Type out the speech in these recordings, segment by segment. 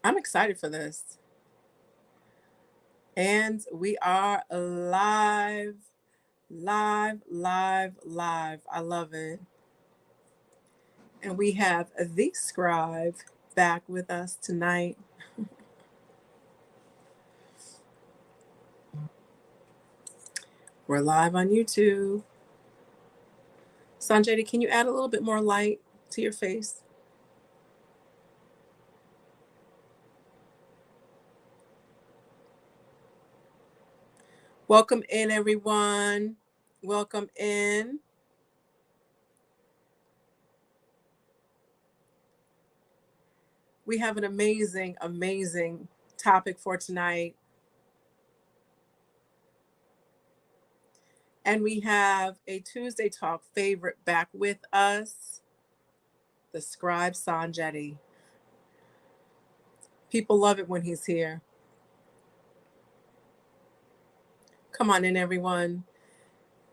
I'm excited for this. And we are live. I love it. And we have the scribe back with us tonight. We're live on YouTube. Sonjedi, can you add a little bit more light to your face? Welcome in, everyone. Welcome in. We have an amazing topic for tonight. And we have a Tuesday Talk favorite back with us, the Scribe Sonjedi. People love it when he's here. Come on in, everyone.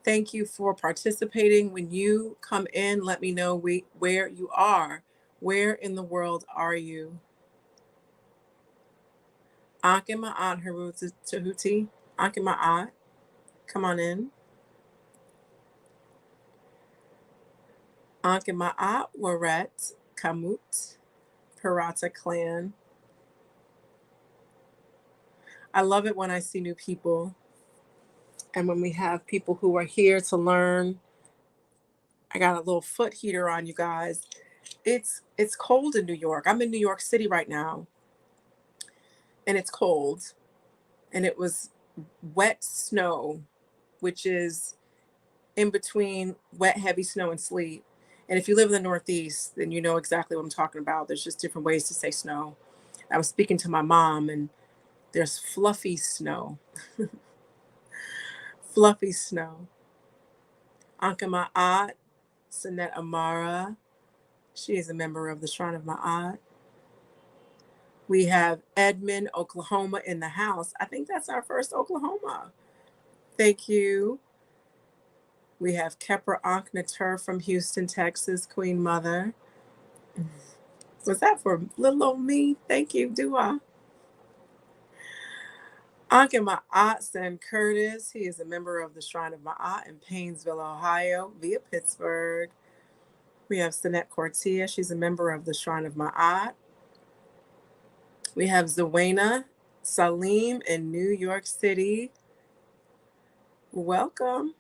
Thank you for participating. When you come in, let me know where you are. Where in the world are you? Ankh and Ma'at Tahuti. Ankh and Ma'at. Come on in. Ankh and Ma'at Waret Kamut Parata Clan. I love it when I see new people. And when we have people who are here to learn. I got a little foot heater on, you guys. It's cold in New York. I'm in New York City right now. And it's cold. And it was wet snow, which is in between wet, heavy snow and sleet. And if you live in the Northeast, then you know exactly what I'm talking about. There's just different ways to say snow. I was speaking to my mom, and there's fluffy snow. Fluffy snow. Anka Ma'at, Sanet Amara. She is a member of the Shrine of Ma'at. We have Edmond, Oklahoma in the house. I think that's our first Oklahoma. Thank you. We have Kepra Ankh Natur from Houston, Texas, Queen Mother. Was that for little old me? Thank you, Dua. Ankh and Ma'at Sen Curtis. He is a member of the Shrine of Ma'at in Painesville, Ohio, via Pittsburgh. We have Sanette Cortia. She's a member of the Shrine of Ma'at. We have Zawena Salim in New York City. Welcome.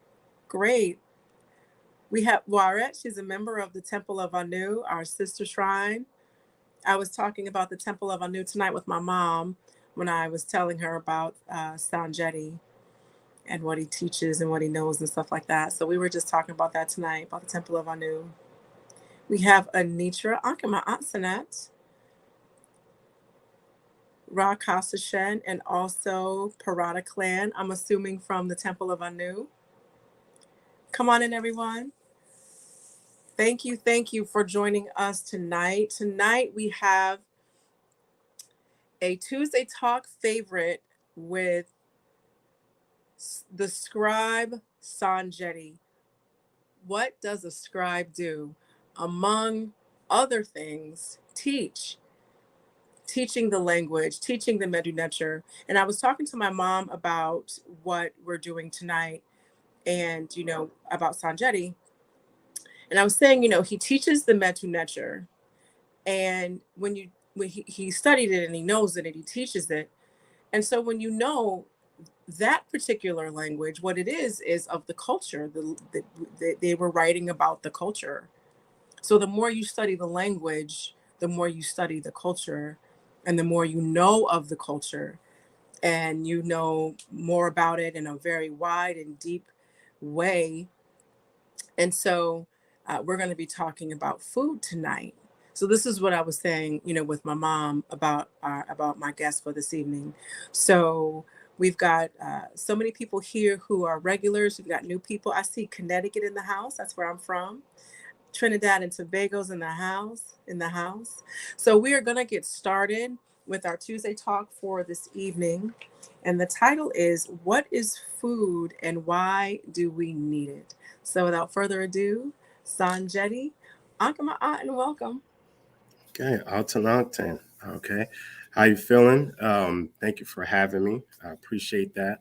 Great. We have Waret. She's a member of the Temple of Anu, our sister shrine. I was talking about the Temple of Anu tonight with my mom when I was telling her about Sonjedi and what he teaches and what he knows and stuff like that. So we were just talking about that tonight, about the Temple of Anu. We have Anitra Ankama Ansanat, Ra Kasashen, and also Parada clan, I'm assuming from the Temple of Anu. Come on in, everyone. Thank you for joining us tonight. Tonight we have a Tuesday Talk favorite with the Scribe Sonjedi. What does a scribe do? Among other things, teaching the language, teaching the Medu Neter. And I was talking to my mom about what we're doing tonight and, about Sonjedi. And I was saying, he teaches the Medu Neter. And when he studied it and he knows it and he teaches it. And so when you know that particular language, what it is of the culture, they were writing about the culture. So the more you study the language, the more you study the culture, and the more you know of the culture, and you know more about it in a very wide and deep way. And so we're going to be talking about food tonight. So this is what I was saying, with my mom about my guest for this evening. So we've got so many people here who are regulars. We've got new people. I see Connecticut in the house. That's where I'm from. Trinidad and Tobago's in the house. So we are going to get started with our Tuesday Talk for this evening. And the title is, What is Food and Why Do We Need It? So without further ado, Sonjedi, Ankh and welcome. Okay, Altan. Okay. How you feeling? Thank you for having me. I appreciate that.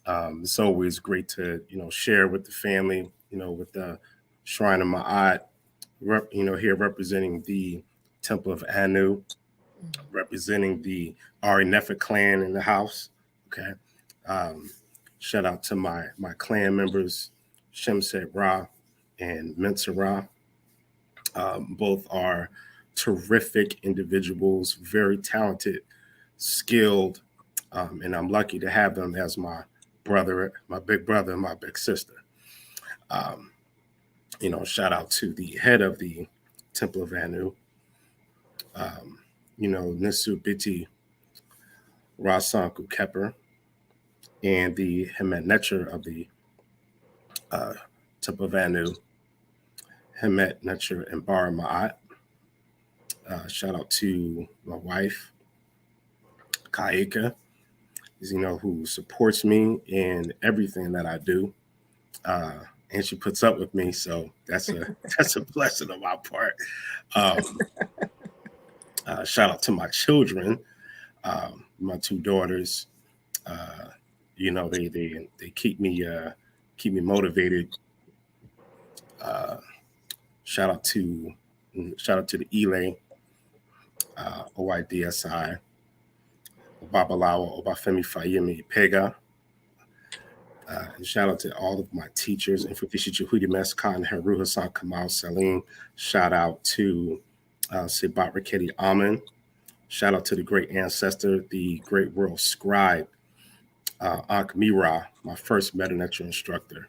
It's always great to, share with the family, with the Shrine of Ma'at, here representing the Temple of Anu, representing the Ari Nefer clan in the house. Okay. Um, Shout out to my clan members, Shemset Ra and Mensa Ra. Both are terrific individuals, very talented, skilled, and I'm lucky to have them as my big brother, and my big sister. Um, Shout out to the head of the Temple of Anu, um, Nisu Biti Rasanku Kepper, and the Hemet Netcher of the uh, Temple of Anu, Hemet Netcher and Bar Ma'at. Shout out to my wife, Kaika, who supports me in everything that I do. Uh, and she puts up with me, so that's a that's a blessing on my part. Um, Shout out to my children, my two daughters. Uh, they keep me motivated. Uh, shout out to Shout out to the Elay, OIDSI, Babalawa, Obafemi Fayemi Pega. And shout out to all of my teachers, Infukishi Juhudi Meskan, Haru Hassan Kamal Salim. Shout out to Sebat Raketi Amen. Shout out to the great ancestor, the great world scribe, Ankh Mira, my first Metanetra instructor,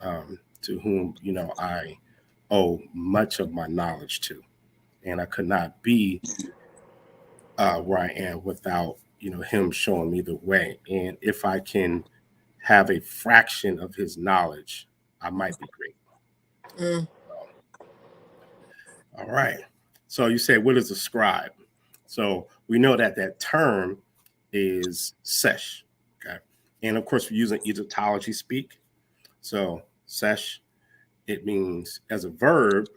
to whom, I owe much of my knowledge to. And I could not be where I am without, him showing me the way. And if I can have a fraction of his knowledge, I might be great. Mm. All right. So you say, what is a scribe? So we know that that term is sesh. Okay. And of course, we're using Egyptology speak. So sesh, it means as a verb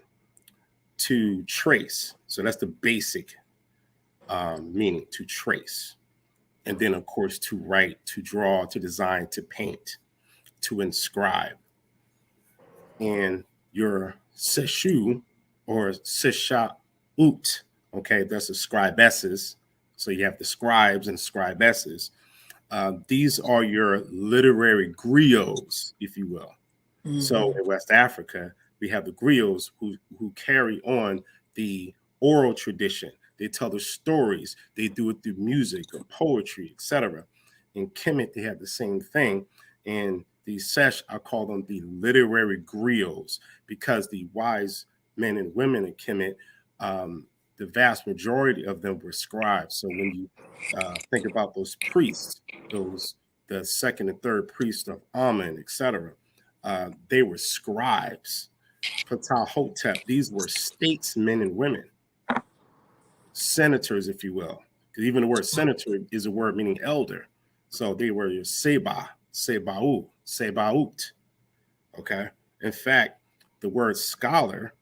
to trace. So that's the basic meaning, to trace. And then, of course, to write, to draw, to design, to paint, to inscribe. And your seshu or sesha ut, okay, that's the scribesses. So you have the scribes and scribesses. These are your literary griots, if you will. Mm-hmm. So in West Africa, we have the griots who carry on the oral tradition. They tell the stories. They do it through music or poetry, etc. In Kemet, they have the same thing. And the sesh, I call them the literary griots, because the wise men and women in Kemet, the vast majority of them were scribes. So when you think about those priests, the second and third priests of Amen, etc., they were scribes. Ptah-hotep, these were statesmen and women, senators, if you will. Because even the word senator is a word meaning elder. So they were your seba, sebau, sebaut. Okay. In fact, the word scholar,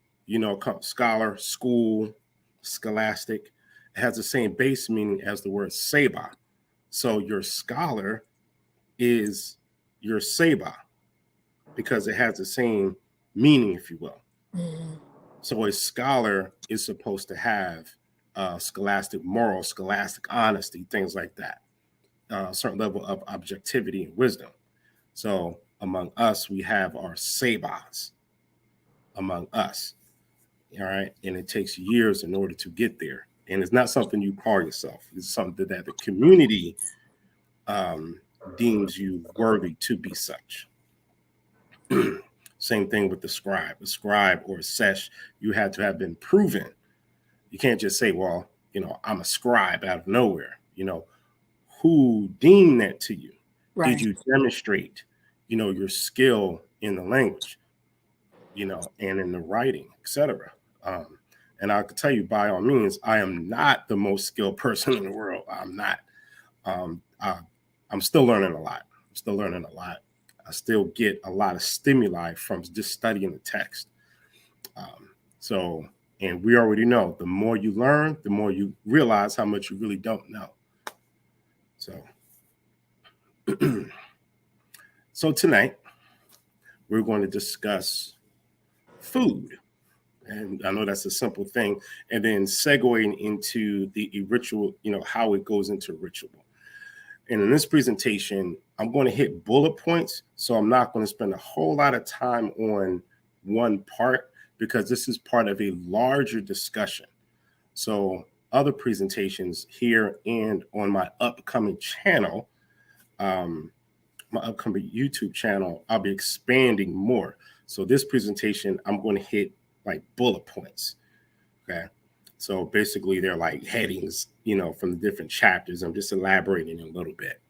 scholar, school, scholastic, it has the same base meaning as the word seba. So your scholar is your seba, because it has the same meaning, if you will. Mm-hmm. So a scholar is supposed to have scholastic moral, scholastic honesty, things like that, a certain level of objectivity and wisdom. So among us, we have our sebas among us. All right. And it takes years in order to get there. And it's not something you call yourself. It's something that the community deems you worthy to be such. Same thing with the scribe. A scribe or a sesh, you had to have been proven. You can't just say, well, I'm a scribe out of nowhere. Who deemed that to you? Right. Did you demonstrate, your skill in the language, and in the writing, etc.? And I can tell you, by all means, I am not the most skilled person in the world. I'm not. I'm still learning a lot. I still get a lot of stimuli from just studying the text. So And we already know the more you learn, the more you realize how much you really don't know. So, so tonight we're going to discuss food. And I know that's a simple thing. And then segueing into the ritual, how it goes into ritual. And in this presentation, I'm going to hit bullet points. So I'm not going to spend a whole lot of time on one part because this is part of a larger discussion. So other presentations here and on my upcoming channel, my upcoming YouTube channel, I'll be expanding more. So this presentation, I'm going to hit like bullet points. Okay. So basically they're like headings, from the different chapters. I'm just elaborating a little bit.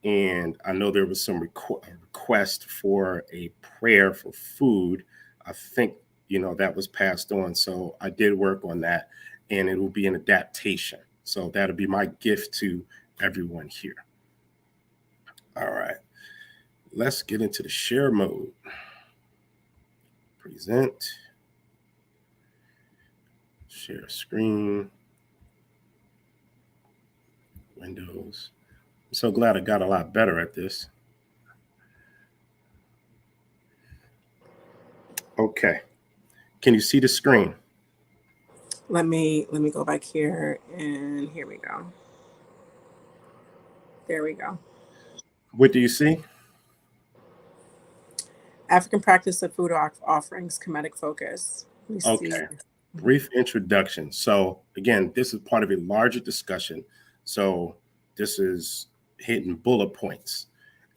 And I know there was some request for a prayer for food. I think, that was passed on. So I did work on that, and it will be an adaptation. So that'll be my gift to everyone here. All right. Let's get into the share mode. Present. Share screen. Windows. I'm so glad I got a lot better at this. Okay. Can you see the screen? Let me go back here, and here we go. There we go. What do you see? African practice of food offerings, Kemetic Focus. Okay. Brief introduction. So again, this is part of a larger discussion. So this is hitting bullet points.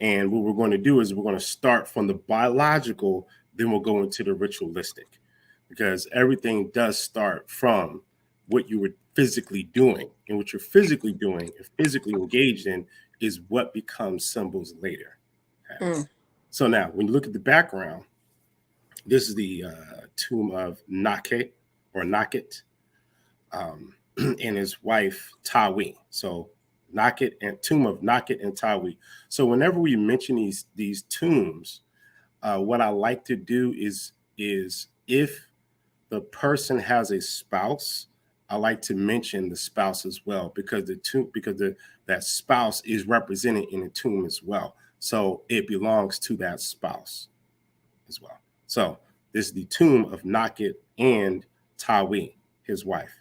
And what we're going to do is we're going to start from the biological, then we'll go into the ritualistic, because everything does start from what you were physically doing. And what you're physically doing and physically engaged in is what becomes symbols later. Okay? So now, when you look at the background, this is the tomb of Nakhet or Nakhet and his wife Tawi. So Nakhet and tomb of Nakhet and Tawi. So whenever we mention these tombs, what I like to do is if the person has a spouse, I like to mention the spouse as well, because that spouse is represented in the tomb as well. So it belongs to that spouse as well. So this is the tomb of Nakhet and Tawi, his wife.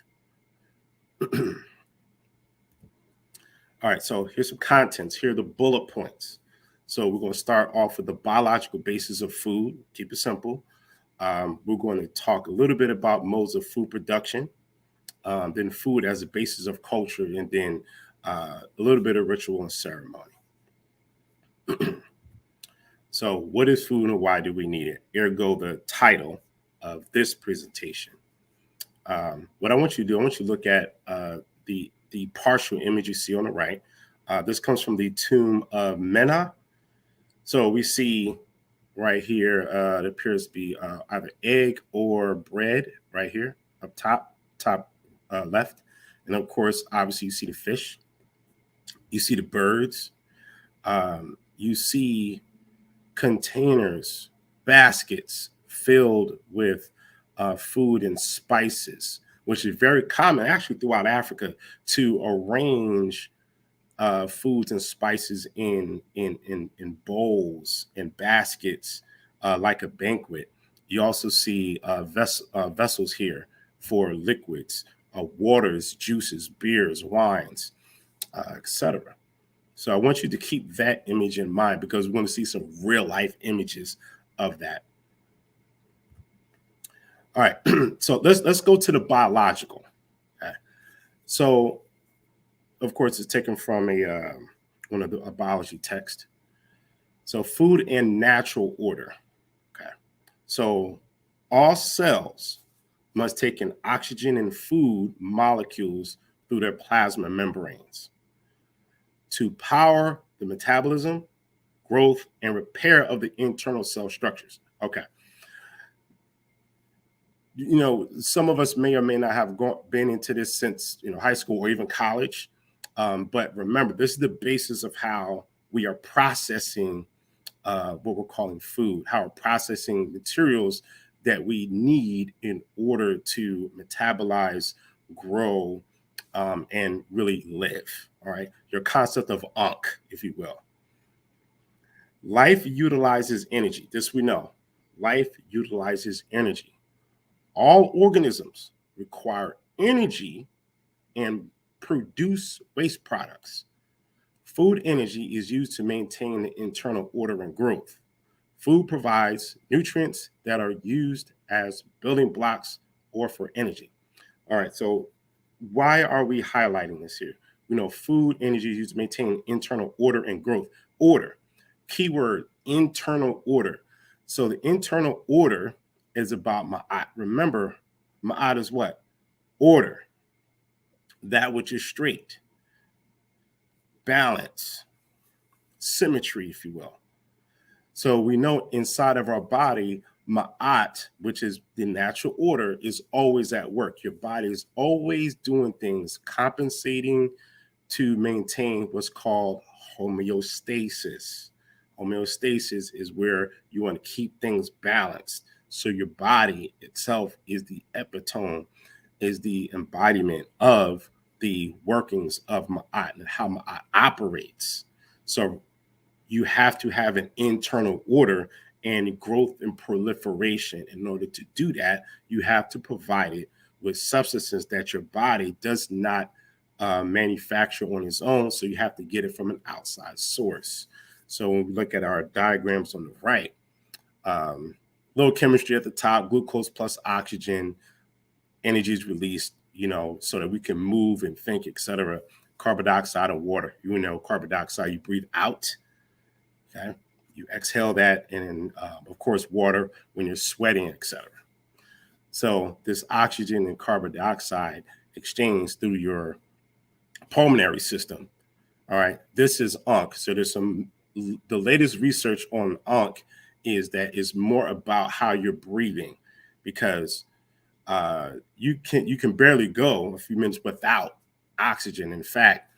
All right, so here's some contents. Here are the bullet points. So we're going to start off with the biological basis of food. Keep it simple. We're going to talk a little bit about modes of food production, then food as a basis of culture, and then a little bit of ritual and ceremony. So what is food and why do we need it? Ergo, the title of this presentation. What I want you to do, I want you to look at the partial image you see on the right. This comes from the tomb of Mena. So we see right here, it appears to be either egg or bread right here up top left. And of course, obviously you see the fish, you see the birds, you see containers, baskets filled with food and spices, which is very common actually throughout Africa to arrange foods and spices in bowls and baskets like a banquet. You also see vessels here for liquids, waters, juices, beers, wines, etc. So I want you to keep that image in mind because we're going to see some real life images of that. All right, so let's go to the biological. Okay. So, of course, it's taken from one of a biology text. So, food in natural order. Okay. So, all cells must take in oxygen and food molecules through their plasma membranes to power the metabolism, growth, and repair of the internal cell structures. Okay. Some of us may or may not have been into this since high school or even college, but remember, this is the basis of how we are processing what we're calling food, how we're processing materials that we need in order to metabolize, grow, and really live. All right. Your concept of Ankh, if you will. Life utilizes energy. This we know. Life utilizes energy. All organisms require energy and produce waste products. Food energy is used to maintain the internal order and growth. Food provides nutrients that are used as building blocks or for energy. All right, so why are we highlighting this here? You know, food energy is used to maintain internal order and growth. Order, keyword, internal order. So the internal order is about ma'at. Remember, ma'at is what? Order, that which is straight, balance, symmetry, if you will. So we know inside of our body, ma'at, which is the natural order, is always at work. Your body is always doing things, compensating to maintain what's called homeostasis. Homeostasis is where you want to keep things balanced. So your body itself is the epitome, is the embodiment of the workings of ma'at and how ma'at operates. So you have to have an internal order and growth and proliferation. In order to do that, you have to provide it with substances that your body does not manufacture on its own. So you have to get it from an outside source. So when we look at our diagrams on the right, little chemistry at the top, glucose plus oxygen, energy is released, you know, so that we can move and think, etc. Carbon dioxide and water. You know, carbon dioxide you breathe out. Okay, you exhale that, and of course, water when you're sweating, etc. So this oxygen and carbon dioxide exchange through your pulmonary system. All right, this is Ankh. So there's the latest research on Ankh is that it's more about how you're breathing, because you can barely go a few minutes without oxygen. In fact,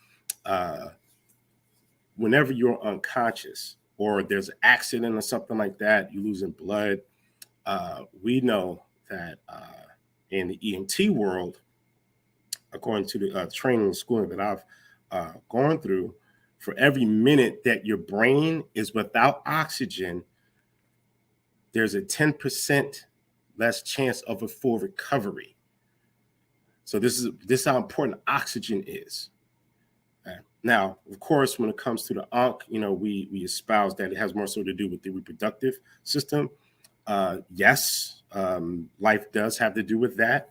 whenever you're unconscious or there's an accident or something like that, you're losing blood, we know that in the EMT world, according to the training and schooling that I've gone through, for every minute that your brain is without oxygen, there's a 10% less chance of a full recovery. So this is how important oxygen is. Okay. Now, of course, when it comes to the Ankh, you know, we espouse that it has more so to do with the reproductive system. Yes, life does have to do with that.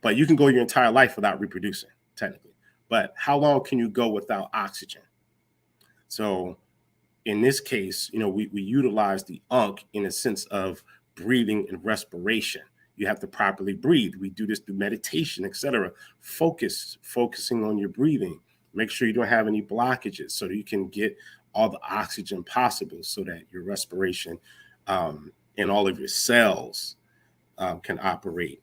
But you can go your entire life without reproducing, technically. But how long can you go without oxygen? So in this case, you know, we utilize the Ankh in a sense of breathing and respiration. You have to properly breathe. We do this through meditation, etc. Focusing on your breathing. Make sure you don't have any blockages so that you can get all the oxygen possible so that your respiration and all of your cells can operate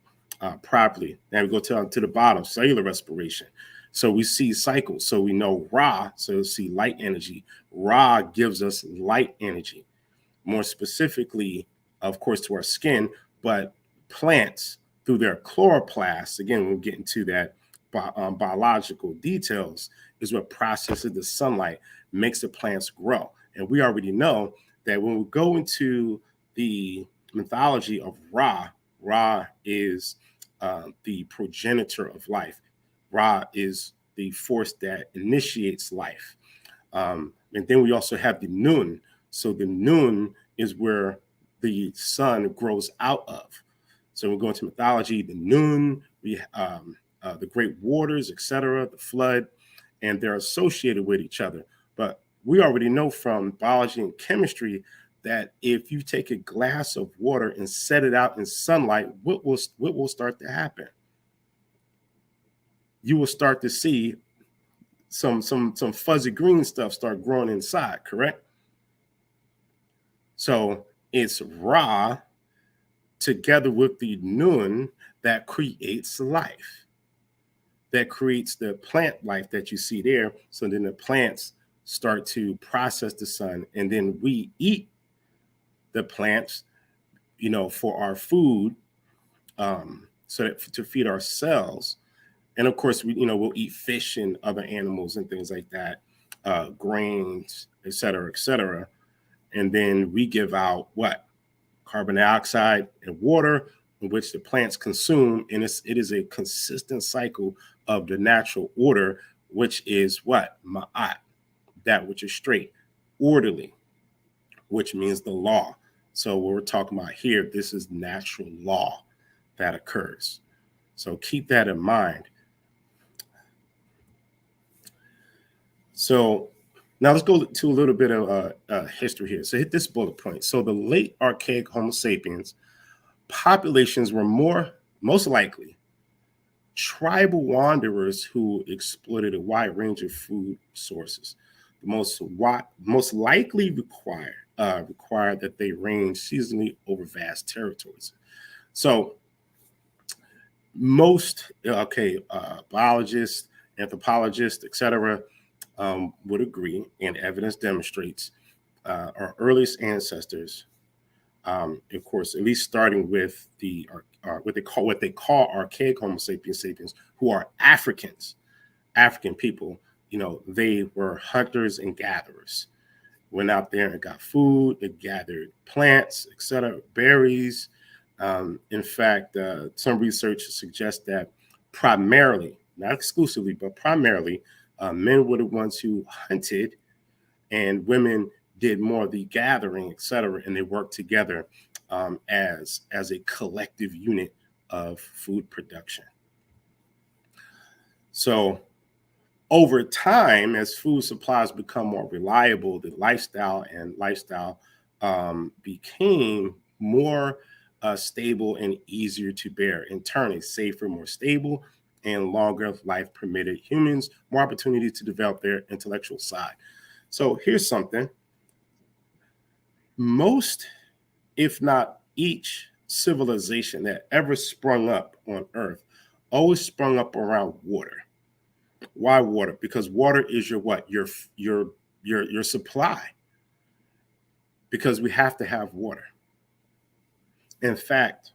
properly. Now we go to the bottom, cellular respiration. So we see cycles. So we know Ra, so see light energy. Ra gives us light energy. More specifically, of course, to our skin, but plants through their chloroplasts, again, we'll get into that biological details, is what processes the sunlight, makes the plants grow. And we already know that when we go into the mythology of Ra, Ra is the progenitor of life. Ra is the force that initiates life. And then we also have the Nun. So the Nun is where the sun grows out of. So we go into mythology, the Nun, the great waters, etc., the flood, and they're associated with each other. But we already know from biology and chemistry that if you take a glass of water and set it out in sunlight, what will start to happen? You will start to see some fuzzy green stuff start growing inside, correct? So it's Ra together with the Nun that creates life, that creates the plant life that you see there. So then the plants start to process the sun, and then we eat the plants for our food, so that to feed ourselves. And of course, we'll eat fish and other animals and things like that, grains, et cetera, et cetera. And then we give out what? Carbon dioxide and water, in which the plants consume. And it is a consistent cycle of the natural order, which is what? Ma'at, that which is straight, orderly, which means the law. So what we're talking about here, this is natural law that occurs. So keep that in mind. So now let's go to a little bit of history here. So hit this bullet point. So the late archaic Homo sapiens populations were most likely tribal wanderers who exploited a wide range of food sources. The most likely required that they range seasonally over vast territories. So most biologists, anthropologists, etc., would agree, and evidence demonstrates our earliest ancestors, of course, at least starting with the what they call archaic Homo sapiens, who are African people. They were hunters and gatherers. Went out there and got food. They gathered plants, etc., berries. In fact, some research suggests that primarily, not exclusively, but primarily, men were the ones who hunted, and women did more of the gathering, etc., and they worked together as a collective unit of food production. So over time, as food supplies become more reliable, the lifestyle became more stable and easier to bear. In turn, a safer, more stable, and longer life permitted humans more opportunity to develop their intellectual side. So here's something. Most, if not each, civilization that ever sprung up on Earth always sprung up around water. Why water? Because water is your what? Your supply. Because we have to have water. In fact,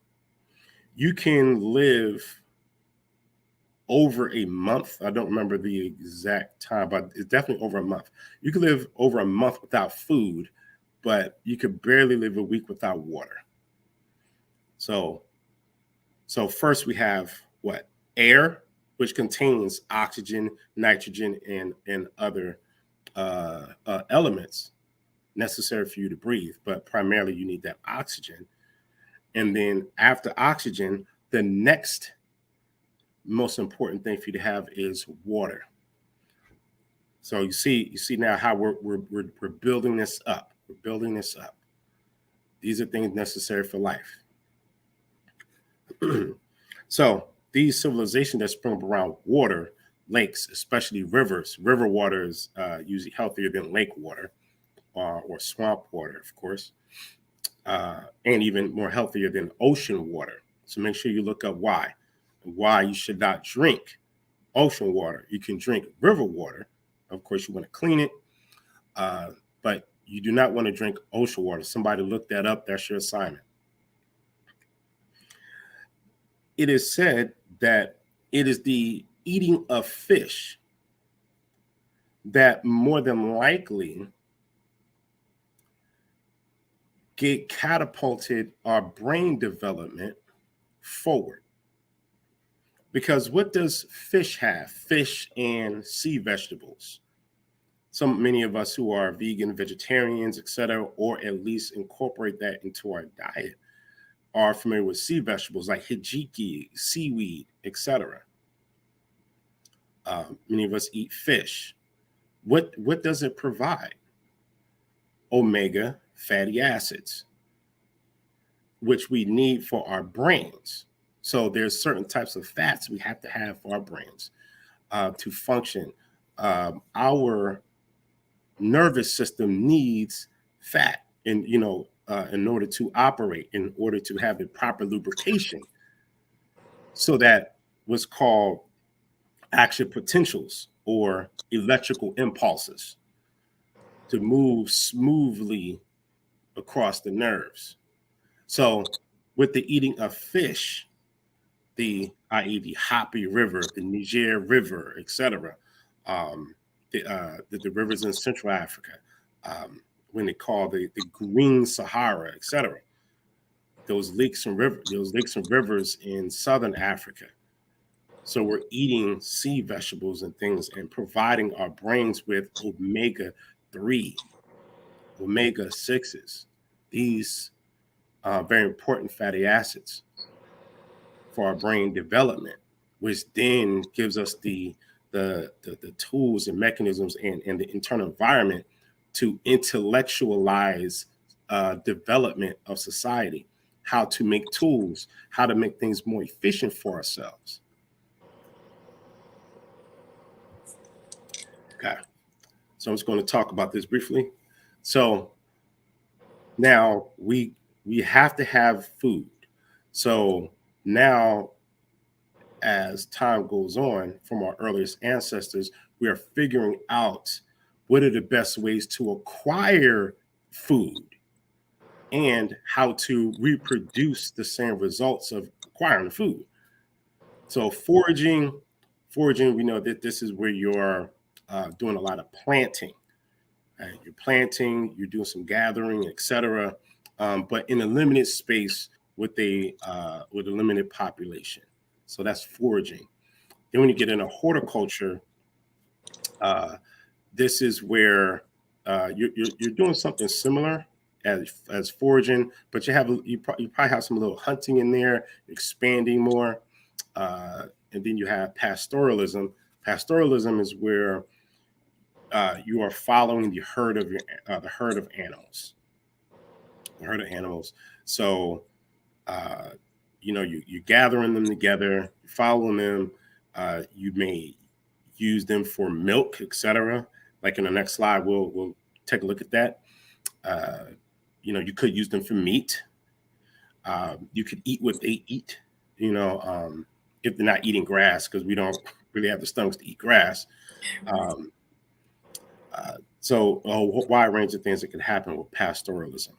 you can live over a month. I don't remember the exact time, but it's definitely over a month. You can live over a month without food, but you could barely live a week without water. So first we have what? Air, which contains oxygen, nitrogen, and other elements necessary for you to breathe. But primarily you need that oxygen. And then after oxygen, the next most important thing for you to have is water. So you see now how we're building this up. We're building this up. These are things necessary for life. So these civilizations that sprung up around water, lakes, especially rivers. River water is usually healthier than lake water or swamp water, of course, and even more healthier than ocean water. So make sure you look up why you should not drink ocean water. You can drink river water. Of course, you want to clean it, but you do not want to drink ocean water. Somebody look that up. That's your assignment. It is said that it is the eating of fish that more than likely catapulted our brain development forward. Because what does fish have? Fish and sea vegetables. Many of us who are vegan, vegetarians, etc., or at least incorporate that into our diet, are familiar with sea vegetables like hijiki, seaweed, etc. Many of us eat fish. What does it provide? Omega fatty acids, which we need for our brains. So there's certain types of fats we have to have for our brains to function. Our nervous system needs fat in order to operate, in order to have the proper lubrication, so that what's called action potentials or electrical impulses to move smoothly across the nerves. So with the eating of fish, i.e. the Happy River, the Niger River, etc., um, the rivers in Central Africa, um, when they call the Green Sahara, etc., those lakes and rivers in Southern Africa. So we're eating sea vegetables and things and providing our brains with omega 3, omega 6s, these very important fatty acids for our brain development, which then gives us the tools and mechanisms and the internal environment to intellectualize development of society, how to make tools, how to make things more efficient for ourselves. Okay, so I'm just going to talk about this briefly. So now we have to have food. So now as time goes on from our earliest ancestors, we are figuring out what are the best ways to acquire food and how to reproduce the same results of acquiring food. So foraging, we know that this is where you're doing a lot of planting. You're planting, you're doing some gathering, etc., but in a limited space with a limited population. So that's foraging. Then when you get into horticulture, uh, this is where you're doing something similar as foraging, but you probably have some little hunting in there, expanding more, and then you have pastoralism. Pastoralism is where you are following the herd of animals, the herd of animals. So uh, you're gathering them together, following them. You may use them for milk, etc. Like in the next slide, we'll take a look at that. Uh, you could use them for meat. You could eat what they eat. You know, if they're not eating grass, because we don't really have the stomachs to eat grass. Um, so a wide range of things that can happen with pastoralism,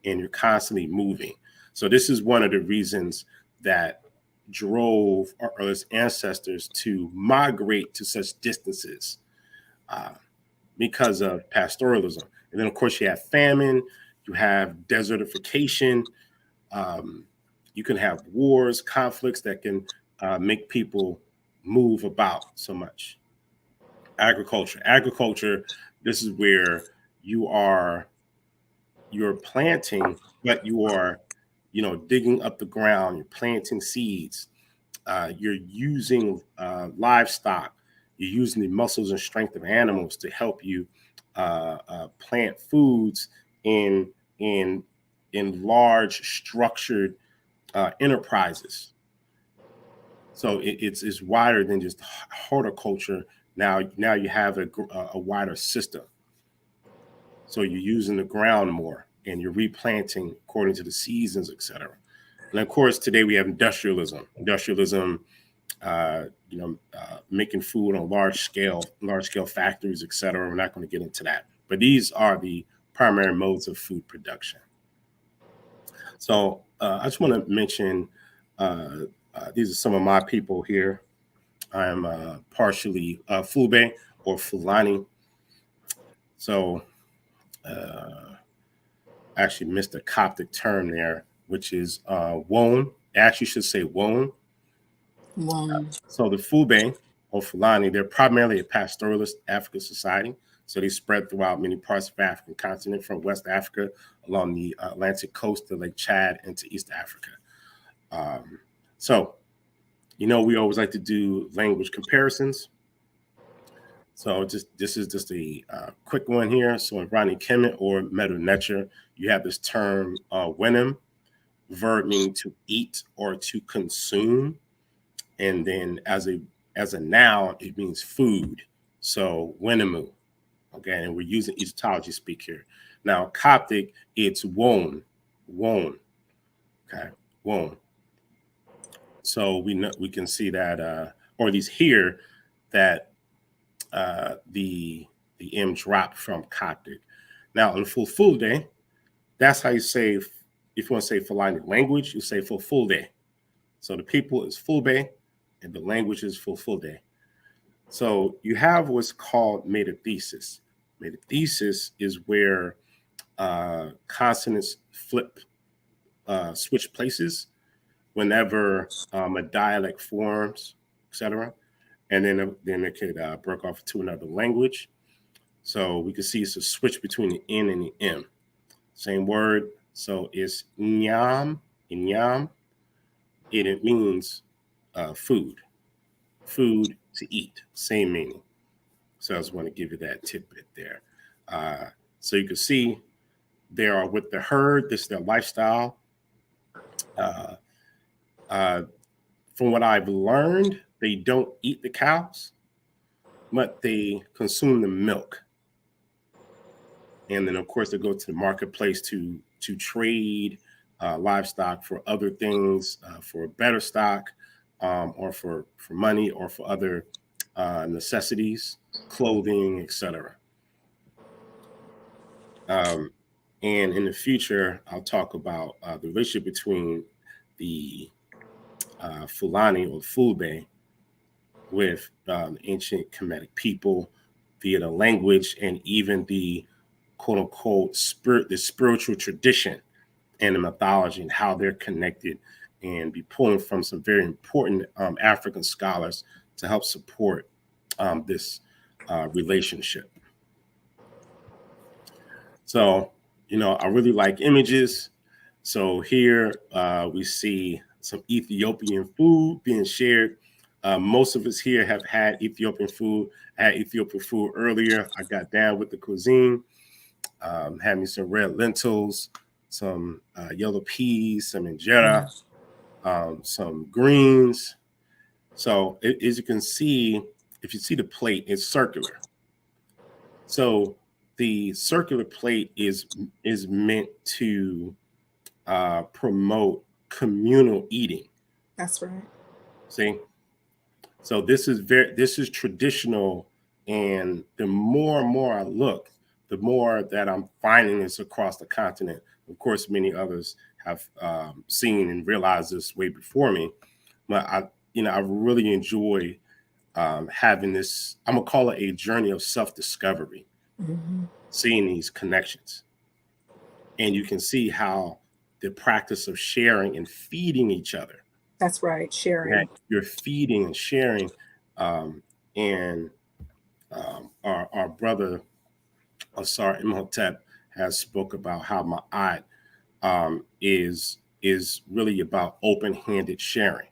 and you're constantly moving. So this is one of the reasons that drove our earliest ancestors to migrate to such distances, uh, because of pastoralism. And then, of course, you have famine, you have desertification, um, you can have wars, conflicts that can make people move about so much. Agriculture, this is where you are you're planting, but you are digging up the ground, you're planting seeds, you're using livestock, you're using the muscles and strength of animals to help you plant foods in in in large structured enterprises. So it's wider than just horticulture. Now you have a wider system. So you're using the ground more and you're replanting according to the seasons, etc. And of course, today we have industrialism. Making food on large scale factories, etc. We're not going to get into that, but these are the primary modes of food production. So I just want to mention these are some of my people here. I'm partially Fulbe or Fulani. So actually missed a Coptic term there, which is Won. Actually, should say Won. Wow. So the Fube or Fulani, they're primarily a pastoralist African society. So they spread throughout many parts of the African continent, from West Africa along the Atlantic coast to Lake Chad into East Africa. So, we always like to do language comparisons. So this is just a quick one here. So in Ronnie Kemet or Medu Necher, you have this term wenim, verb meaning to eat or to consume, and then as a noun it means food. So wenimu, okay, and we're using Egyptology speak here. Now Coptic, it's won, okay, won. So we can see that, or at least hear that the M drop from Coptic. Now in Fulfulde, that's how you say if you want to say Fulani language, you say Fulfulde. So the people is Fulbe, and the language is Fulfulde. So you have what's called metathesis. Metathesis is where consonants switch places whenever a dialect forms, etc. And then it could break off to another language. So we can see it's a switch between the N and the M. Same word. So it's nyam, inyam, and it means food to eat. Same meaning. So I just want to give you that tidbit there. So you can see they are with the herd. This is their lifestyle. From what I've learned, they don't eat the cows, but they consume the milk. And then, of course, they go to the marketplace to trade livestock for other things, for better stock, or for money, or for other necessities, clothing, etc. And in the future, I'll talk about the relationship between the Fulani or Fulbe with ancient Kemetic people via the language and even the quote unquote the spiritual tradition and the mythology and how they're connected, and be pulling from some very important African scholars to help support this relationship. So, I really like images. So here we see some Ethiopian food being shared. Most of us here have had Ethiopian food. I had Ethiopian food earlier. I got down with the cuisine. Had me some red lentils, some yellow peas, some injera, some greens. So as you can see, if you see the plate, it's circular. So the circular plate is meant to promote communal eating. That's right. See, so this is traditional, and the more and more I look, the more that I'm finding this across the continent. Of course, many others have seen and realized this way before me, but I really enjoy having this. I'm gonna call it a journey of self-discovery, seeing these connections, and you can see how the practice of sharing and feeding each other. That's right. Sharing. That you're feeding and sharing, and our brother Asar Imhotep has spoke about how Ma'at is really about open-handed sharing,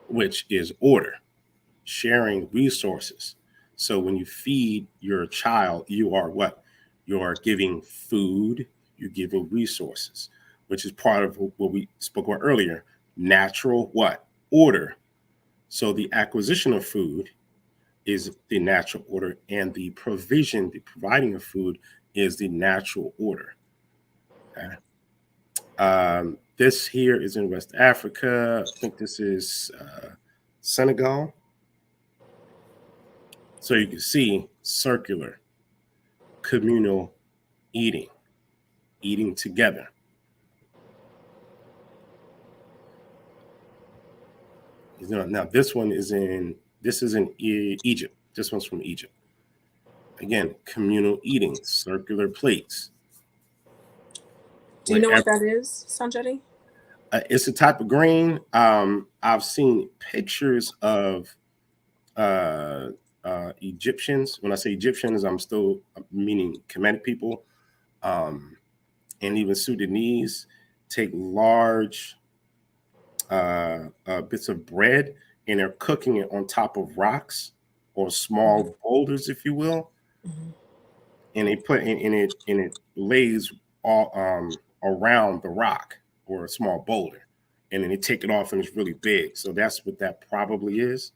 which is order, sharing resources. So when you feed your child, you are what? You are giving food, you're giving resources, which is part of what we spoke about earlier. Natural what? Order. So the acquisition of food is the natural order, and the providing of food is the natural order. Okay. This here is in West Africa. I think this is Senegal. So you can see circular, communal eating together. Now this is in Egypt. This one's from Egypt. Again, communal eating, circular plates. Do you know what that is, Sonjedi? It's a type of grain. I've seen pictures of Egyptians. When I say Egyptians, I'm still meaning Kemetic people, and even Sudanese take large bits of bread, and they're cooking it on top of rocks or small boulders, if you will, and they put in it, and it lays all around the rock or a small boulder, and then they take it off, and it's really big. So that's what that probably is.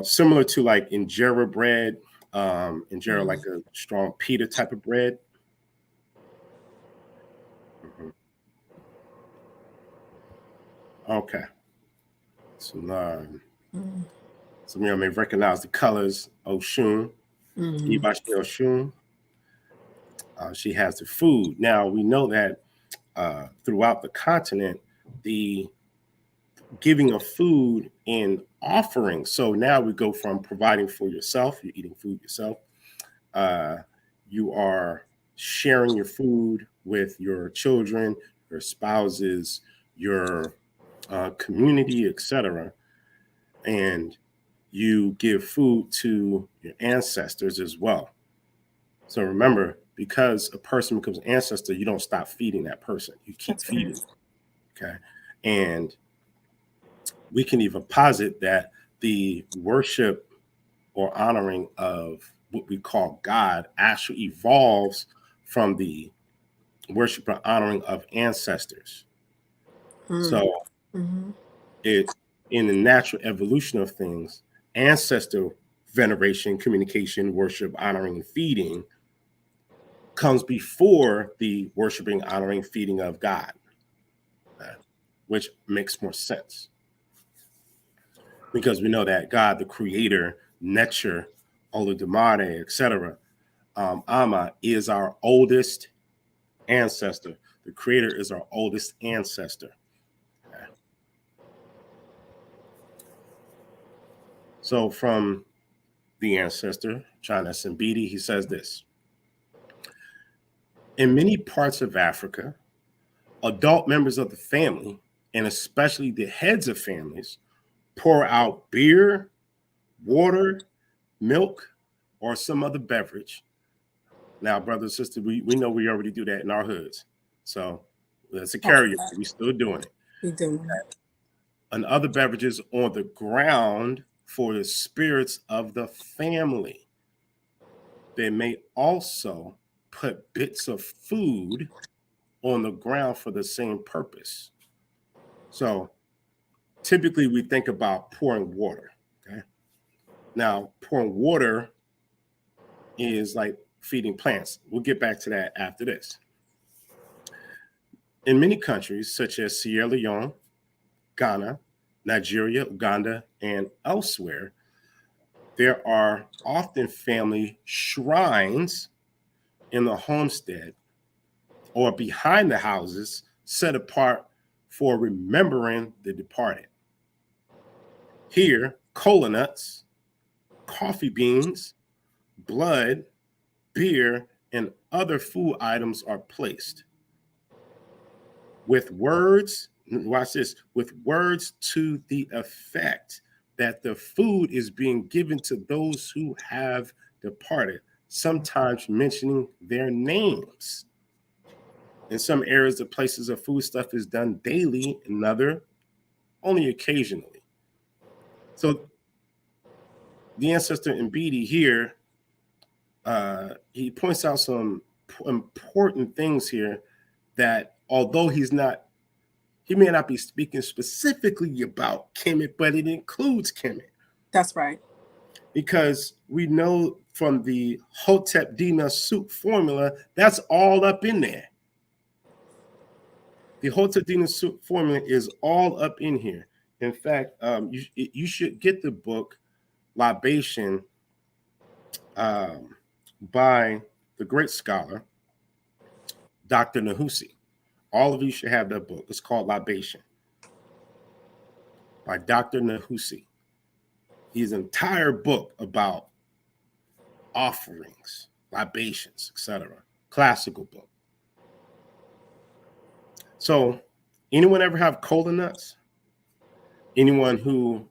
Similar to like injera bread, injera like a strong pita type of bread. Okay. So some of you may recognize the colors. Oshun, Ibashi Oshun. She has the food. Now we know that throughout the continent, the giving of food and offering. So now we go from providing for yourself, you're eating food yourself. Uh, you are sharing your food with your children, your spouses, your community, etc. And you give food to your ancestors as well. So remember, because a person becomes an ancestor, you don't stop feeding that person. You keep That's right. feeding. Okay. And we can even posit that the worship or honoring of what we call God actually evolves from the worship and honoring of ancestors. Mm. So Mm-hmm. it in the natural evolution of things, ancestor veneration, communication, worship, honoring, and feeding comes before the worshiping, honoring, feeding of God, which makes more sense because we know that God, the creator, nature, Oludumare, etc., Ama is our oldest ancestor. The creator is our oldest ancestor. So from the ancestor, China Simbidi, he says this. In many parts of Africa, adult members of the family, and especially the heads of families, pour out beer, water, milk, or some other beverage. Now, brother and sister, we know we already do that in our hoods. So that's a Oh, karaoke. We still doing it. we do. And other beverages on the ground for the spirits of the family. They may also put bits of food on the ground for the same purpose. So typically we think about pouring water. Okay. Now, pouring water is like feeding plants. We'll get back to that after this. In many countries, such as Sierra Leone, Ghana, Nigeria, Uganda, and elsewhere, there are often family shrines in the homestead or behind the houses set apart for remembering the departed. Here, cola nuts, coffee beans, blood, beer, and other food items are placed. With words, watch this, with words to the effect that the food is being given to those who have departed, sometimes mentioning their names. In some areas, the places of food stuff is done daily, in other, only occasionally. So the ancestor in Mbidi here, he points out some important things here that although he may not be speaking specifically about Kemet, but it includes Kemet. That's right. Because we know from the Hotep Dina soup formula, that's all up in there. The Hotep Dina soup formula is all up in here. In fact, you should get the book Libation by the great scholar, Dr. Nahusi. All of you should have that book. It's called Libation by Dr. Nahusi. His entire book about offerings, libations, etc. Classical book. So, anyone ever have cola nuts? Anyone who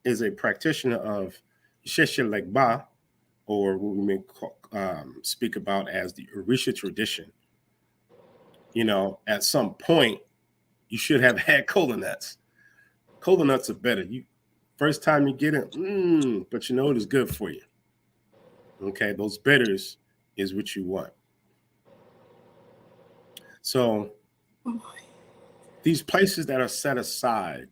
is a practitioner of Sheshe Legba, or what we may speak about as the Orisha tradition, at some point, you should have had cola nuts. Cola nuts are better. First time you get it, but it is good for you. Okay, those bitters is what you want. So these places that are set aside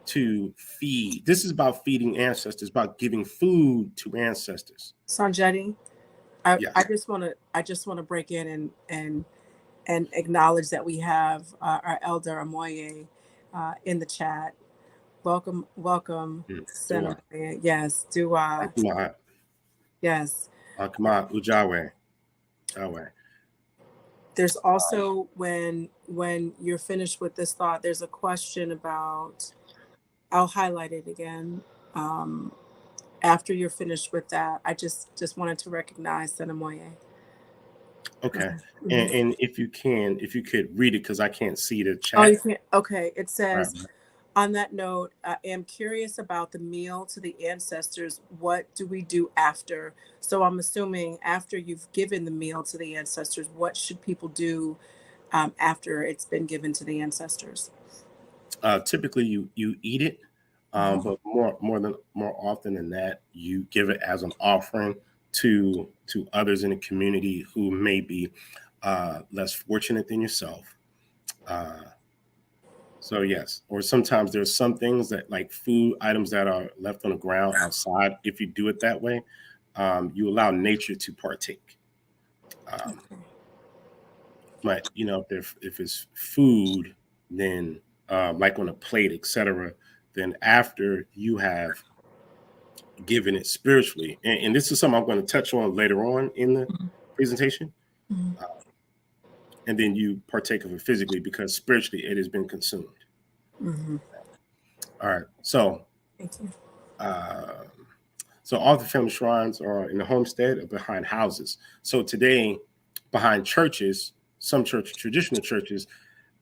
to feed, this is about feeding ancestors, about giving food to ancestors. Sonjedi, Yes. I just want to break in and acknowledge that we have our elder Amoye in the chat. Welcome, Dua. Senator. Yes, Dua. Dua. Yes. Akma Ujawe. Ujawe. There's also when you're finished with this thought, there's a question about. I'll highlight it again. Um, After you're finished with that, I just wanted to recognize Senamoye. Okay. Mhm. And if you could read it because I can't see the Oh, you chat. can't. Okay, it All right. says, on that note, I am curious about the meal to the ancestors. What do we do after? So I'm assuming after you've given the meal to the ancestors, what should people do after it's been given to the ancestors? Typically, you eat it, Mhm. but more often than that, you give it as an offering to others in the community who may be less fortunate than yourself. Uh, so yes, or sometimes there's some things that like food items that are left on the ground outside. If you do it that way, you allow nature to partake. Um, Okay. but if it's food, then like on a plate, etc., then after you have given it spiritually, and this is something I'm going to touch on later on in the presentation, Mhm. uh, and then you partake of it physically because spiritually it has been consumed. Mhm. All right, so Thank you. uh, all the family shrines are in the homestead or behind houses. So today, behind churches, some traditional churches,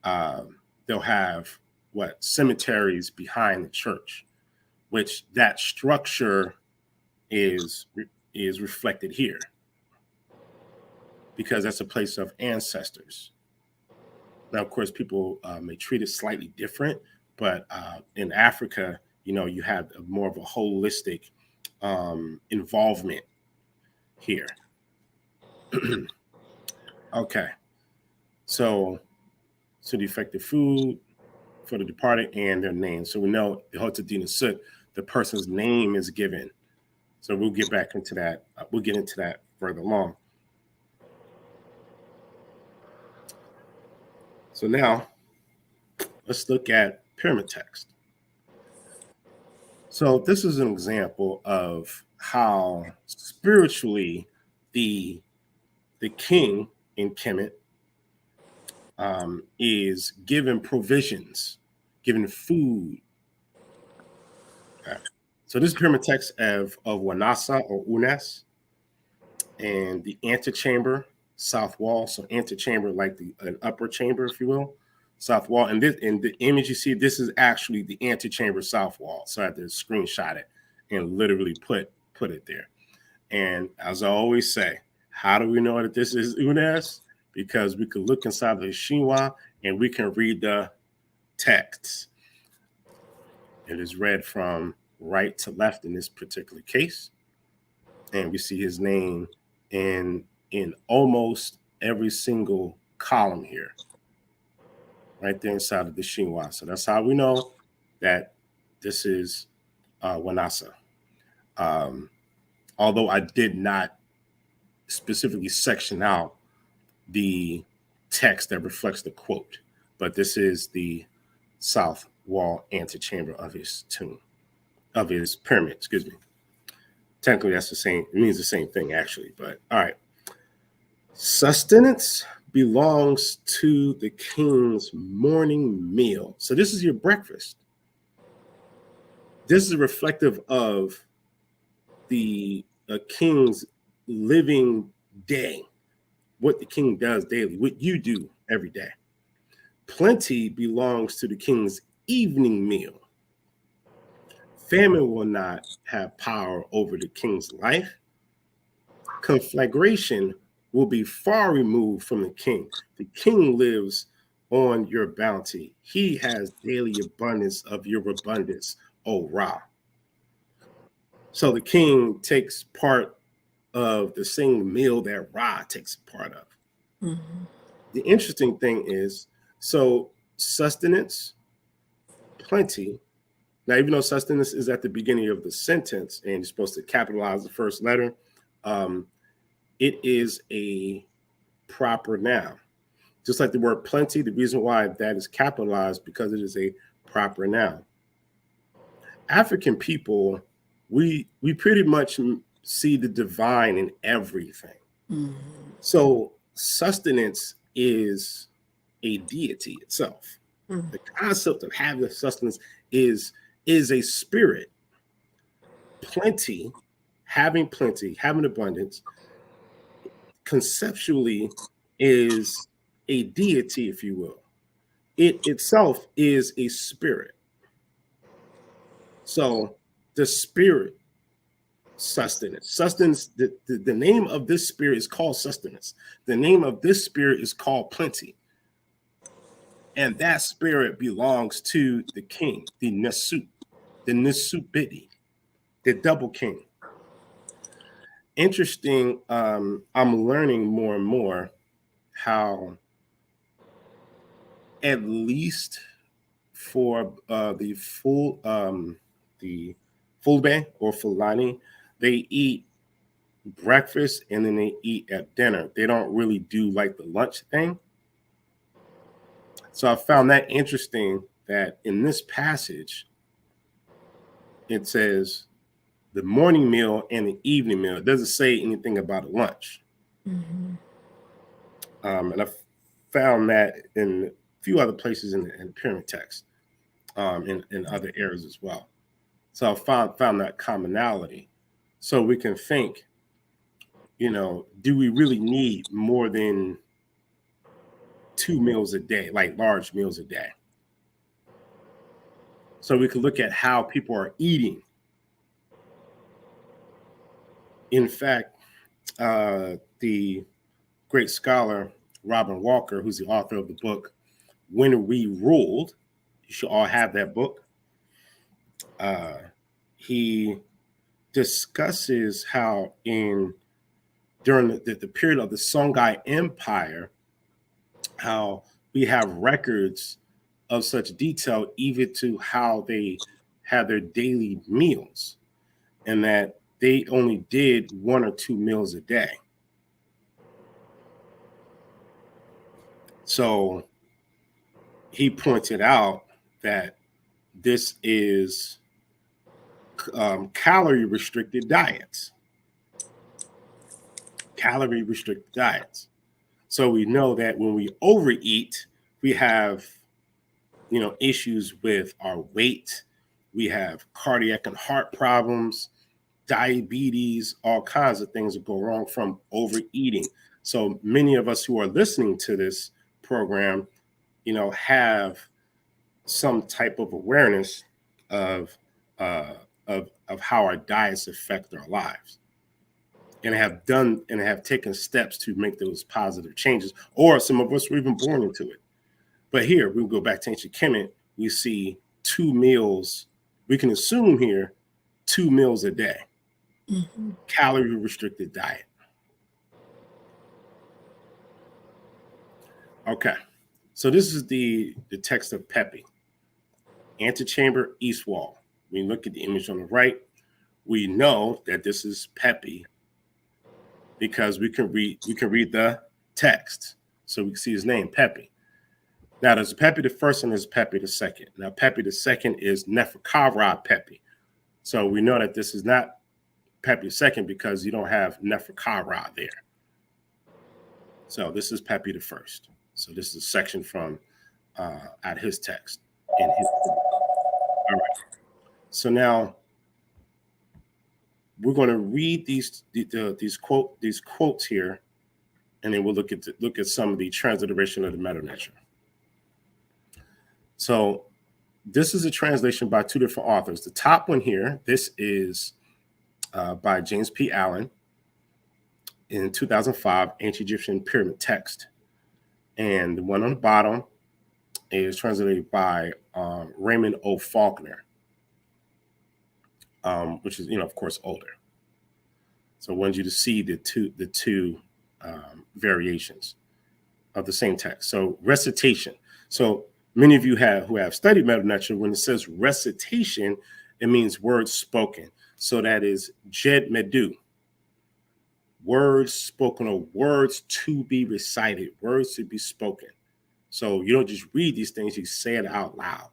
uh, they'll have what cemeteries behind the church, which that structure is is reflected here because that's a place of ancestors. Now, of course, people may treat it slightly different, but in Africa, you have more of a holistic involvement here. Okay, so the effective food for the departed and their name. So we know the Hotadina Sut, the person's name is given. So we'll get back into that. We'll get into that further along. So now let's look at pyramid text. So this is an example of how spiritually the king in Kemet is given provisions, given food. Okay. So this is pyramid text of Wanasa or Unas, and the antechamber, south wall. So antechamber, like an upper chamber, if you will, south wall. And this in the image you see, this is actually the antechamber south wall. So I had to screenshot it and literally put it there. And as I always say, how do we know that this is Unas? Because we can look inside the Shinwa and we can read the text. It is read from right to left in this particular case. And we see his name in almost every single column here, right there inside of the Shinwa. So that's how we know that this is Wanasa. Um, Although I did not specifically section out the text that reflects the quote, but this is the south wall antechamber of his tomb, of his pyramid, excuse me. Technically, that's the same, it means the same thing actually, but all right. Sustenance belongs to the king's morning meal. So this is your breakfast. This is reflective of the king's living day, what the king does daily, what you do every day. Plenty belongs to the king's evening meal. Famine will not have power over the king's life. Conflagration will be far removed from the king. The king lives on your bounty. He has daily abundance of your abundance, O Ra. So the king takes part of the same meal that Ra takes part of. Mhm. The interesting thing is, so sustenance, plenty. Now, even though sustenance is at the beginning of the sentence and you're supposed to capitalize the first letter, um, it is a proper noun. Just like the word plenty, the reason why that is capitalized because it is a proper noun. African people, we pretty much see the divine in everything. Mm-hmm. So sustenance is a deity itself. Mm-hmm. The concept of having sustenance is a spirit. Plenty, having abundance, conceptually is a deity, if you will. It itself is a spirit. So the spirit sustenance. Sustenance, the name of this spirit is called sustenance. The name of this spirit is called plenty. And that spirit belongs to the king, the Nasut, the Nisubiti, the double king. Interesting. I'm learning more and more how, at least for the Fulbe or Fulani, they eat breakfast and then they eat at dinner. They don't really do like the lunch thing. So I found that interesting that in this passage, it says the morning meal and the evening meal. It doesn't say anything about a lunch. Mm-hmm. And I found that in a few other places in the pyramid text, in other areas as well. So I found that commonality. So we can think, do we really need more than 2 meals a day, like large meals a day? So we can look at how people are eating. In fact, the great scholar Robin Walker, who's the author of the book When We Ruled, you should all have that book. He discusses how during the period of the Songhai Empire, how we have records of such detail, even to how they had their daily meals, and that they only did 1 or 2 meals a day. So he pointed out that this is calorie restricted diets. Calorie restricted diets. So we know that when we overeat, we have, issues with our weight. We have cardiac and heart problems, diabetes, all kinds of things that go wrong from overeating. So many of us who are listening to this program, have some type of awareness of how our diets affect our lives, and have taken steps to make those positive changes. Or some of us were even born into it. But here we go back to ancient Kemet. We see 2 meals. We can assume here 2 meals a day. Mm-hmm. Calorie restricted diet. Okay, so this is the text of Pepi. Antechamber, east wall. When you look at the image on the right, we know that this is Pepi because we can read the text. So we can see his name, Pepi. Now there's Pepi the first and there's Pepi the second. Now Pepi the second is Neferkara Pepi. So we know that this is not Pepi the second because you don't have Neferkara there. So this is Pepi the first. So this is a section from at his text. All right. So now we're going to read these quotes here, and then we'll look at some of the transliteration of the meta nature. So this is a translation by 2 different authors. The top one here, this is by James P. Allen in 2005, Ancient Egyptian Pyramid Text. And the one on the bottom is translated by Raymond O. Faulkner, which is, of course, older. So I wanted you to see the two variations of the same text. So recitation. So many of you who have studied meta nature, when it says recitation, it means words spoken. So that is Jed Medu. Words spoken, or words to be recited, words to be spoken. So you don't just read these things, you say it out loud.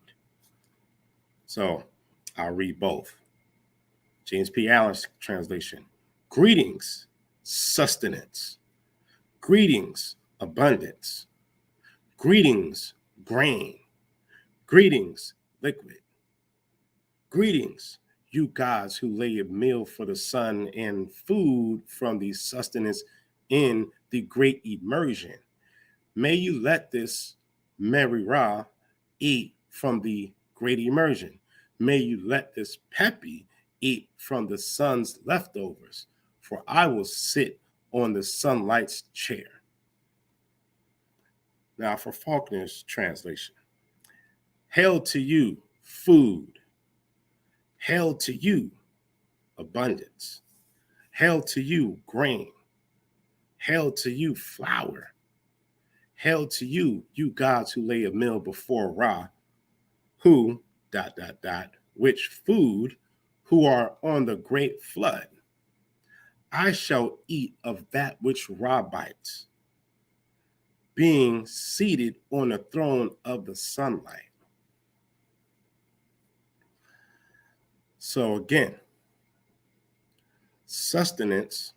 So I'll read both. James P. Allen's translation. Greetings, sustenance. Greetings, abundance. Greetings, grain. Greetings, liquid. Greetings, you gods who lay a meal for the sun and food from the sustenance in the great immersion. May you let this Mary Ra eat from the great immersion. May you let this Peppy eat from the sun's leftovers, for I will sit on the sunlight's chair. Now for Faulkner's translation. Hail to you, food. Hail to you, abundance. Hail to you, grain. Hail to you, flour. Hail to you, you gods who lay a meal before Ra, who, ... which food, who are on the great flood. I shall eat of that which Ra bites, being seated on the throne of the sunlight. So again, sustenance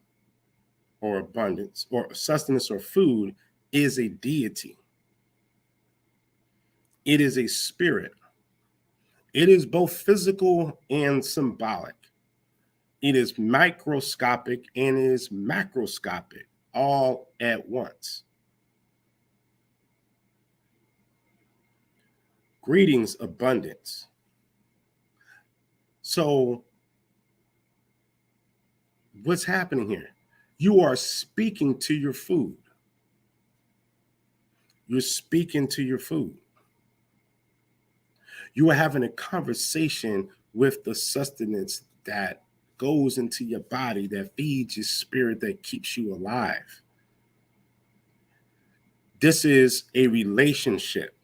or abundance or sustenance or food is a deity. It is a spirit. It is both physical and symbolic. It is microscopic and it is macroscopic all at once. Greetings, abundance. So what's happening here? You are speaking to your food. You're speaking to your food. You are having a conversation with the sustenance that goes into your body, that feeds your spirit, that keeps you alive. This is a relationship.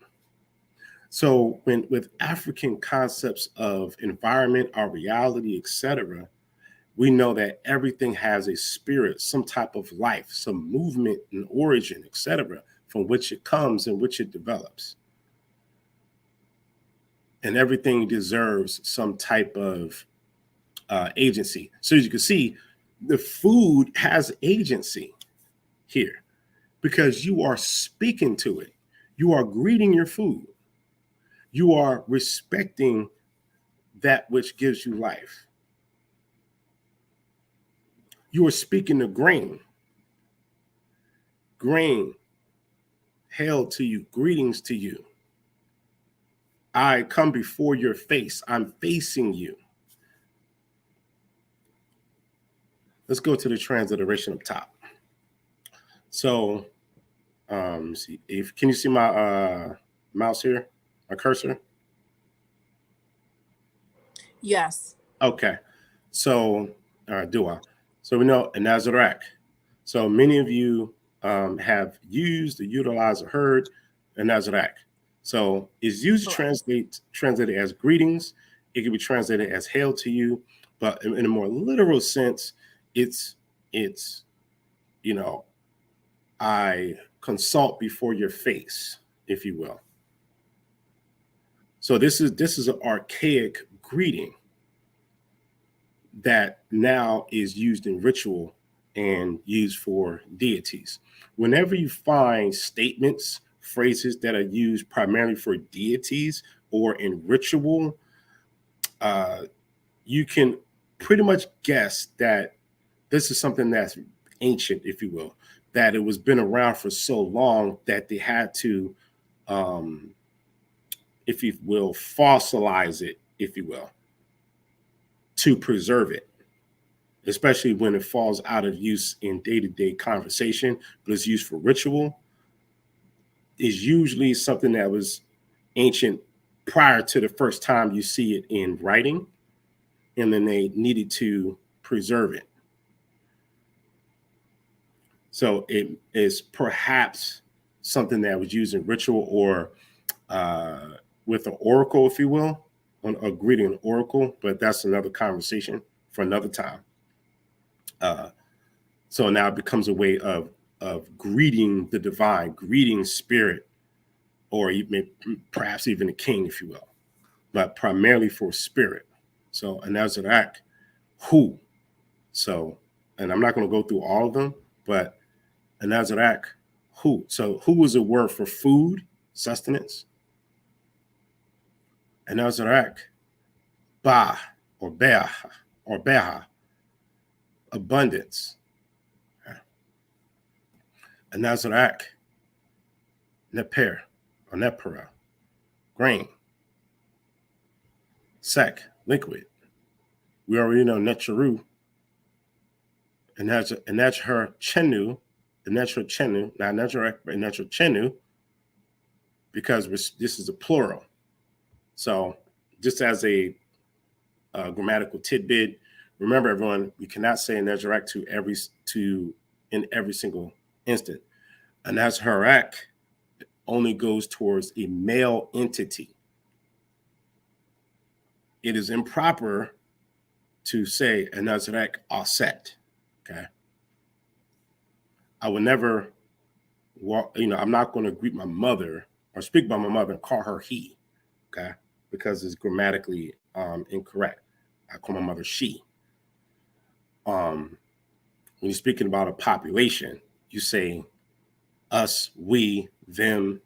So when with African concepts of environment, our reality, etc., we know that everything has a spirit, some type of life, some movement and origin, etc., from which it comes and which it develops. And everything deserves some type of agency. So as you can see, the food has agency here because you are speaking to it. You are greeting your food. You are respecting that which gives you life. You are speaking to grain. Grain, hail to you, greetings to you. I come before your face. I'm facing you. Let's go to the transliteration up top. So, see if can you see my mouse here, my cursor? Yes. Okay. So, do I? So we know Nazareth. So many of you have used, or utilized, or heard Nazareth. So it's usually translated as greetings. It can be translated as hail to you, but in a more literal sense, it's I consult before your face, if you will. So this is an archaic greeting that now is used in ritual and used for deities. Whenever you find statements, phrases that are used primarily for deities or in ritual, you can pretty much guess that this is something that's ancient, if you will, that it was been around for so long that they had to, if you will, fossilize it, if you will, to preserve it, especially when it falls out of use in day-to-day conversation, but it's used for ritual, is usually something that was ancient prior to the first time you see it in writing, and then they needed to preserve it. So it is perhaps something that was used in ritual or with an oracle, if you will, on a greeting an oracle, but that's another conversation for another time. So now it becomes a way of greeting the divine, greeting spirit, or even perhaps even a king, if you will, but primarily for spirit. So Anazarak, who? So and I'm not going to go through all of them, but Anazarak, who? So who is a word for food, sustenance? Anazarak, ba, or beha, or beha, abundance. Anazarak, neper, or nepera, grain. Sek, liquid. We already know Necharu, and that's her chenu, the natural chenu, not Necharak, but natural chenu, because this is a plural. So just as a grammatical tidbit, remember everyone, we cannot say Necharak in every single instant. And that's Harak only goes towards a male entity. It is improper to say a Nazarek Aset. Okay. I would never walk, I'm not going to greet my mother or speak by my mother and call her he. Okay. Because it's grammatically incorrect. I call my mother she. When you're speaking about a population, you say us, we, them,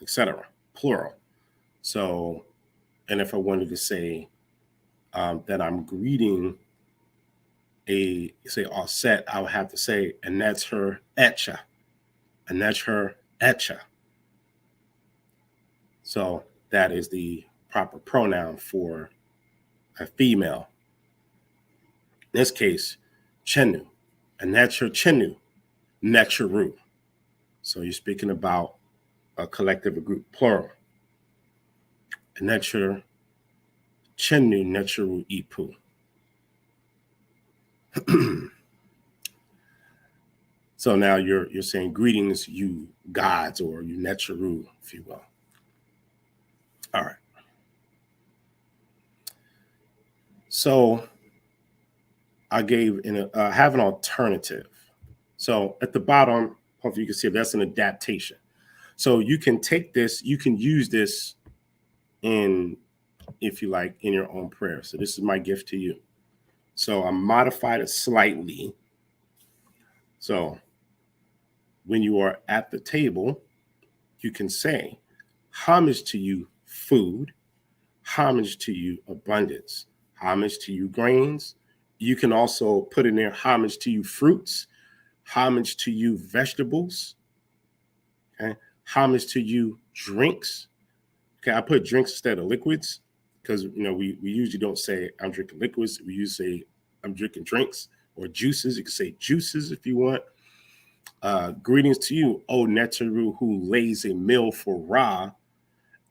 etc. Plural. So, and if I wanted to say that I'm greeting all set, I would have to say, and that's her etcha, and that's her etcha. So that is the proper pronoun for a female. In this case, chenu, and that's her chenu, necharu. So you're speaking about a collective, a group, plural. And that's your chenu, necharu, ipu. So now you're saying greetings, you gods, or you necharu, if you will. All right. So I have an alternative. So at the bottom, hopefully you can see that's an adaptation. So you can take this, you can use this if you like, in your own prayer. So this is my gift to you. So I modified it slightly. So when you are at the table, you can say, homage to you, food, homage to you, abundance, homage to you, grains. You can also put in there homage to you, fruits, homage to you, vegetables, okay? Homage to you, drinks. Okay, I put drinks instead of liquids because we usually don't say I'm drinking liquids. We usually say I'm drinking drinks or juices. You can say juices if you want. Greetings to you, O Neteru, who lays a meal for Ra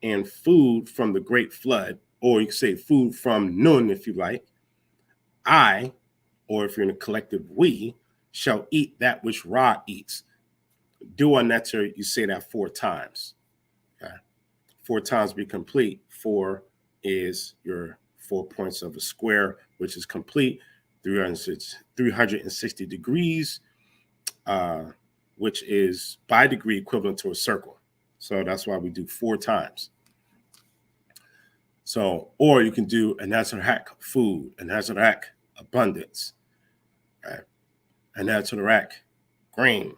and food from the great flood, or you can say food from Nun if you like. I, or if you're in a collective we, shall eat that which Ra eats. Dua Neter, you say that 4 times. Okay? 4 times be complete. 4 is your 4 points of a square, which is complete. 360 degrees, which is by degree equivalent to a circle. So that's why we do 4 times. So, or you can do a Nazarak food, a Nazarak abundance, right? A Nazarak grain,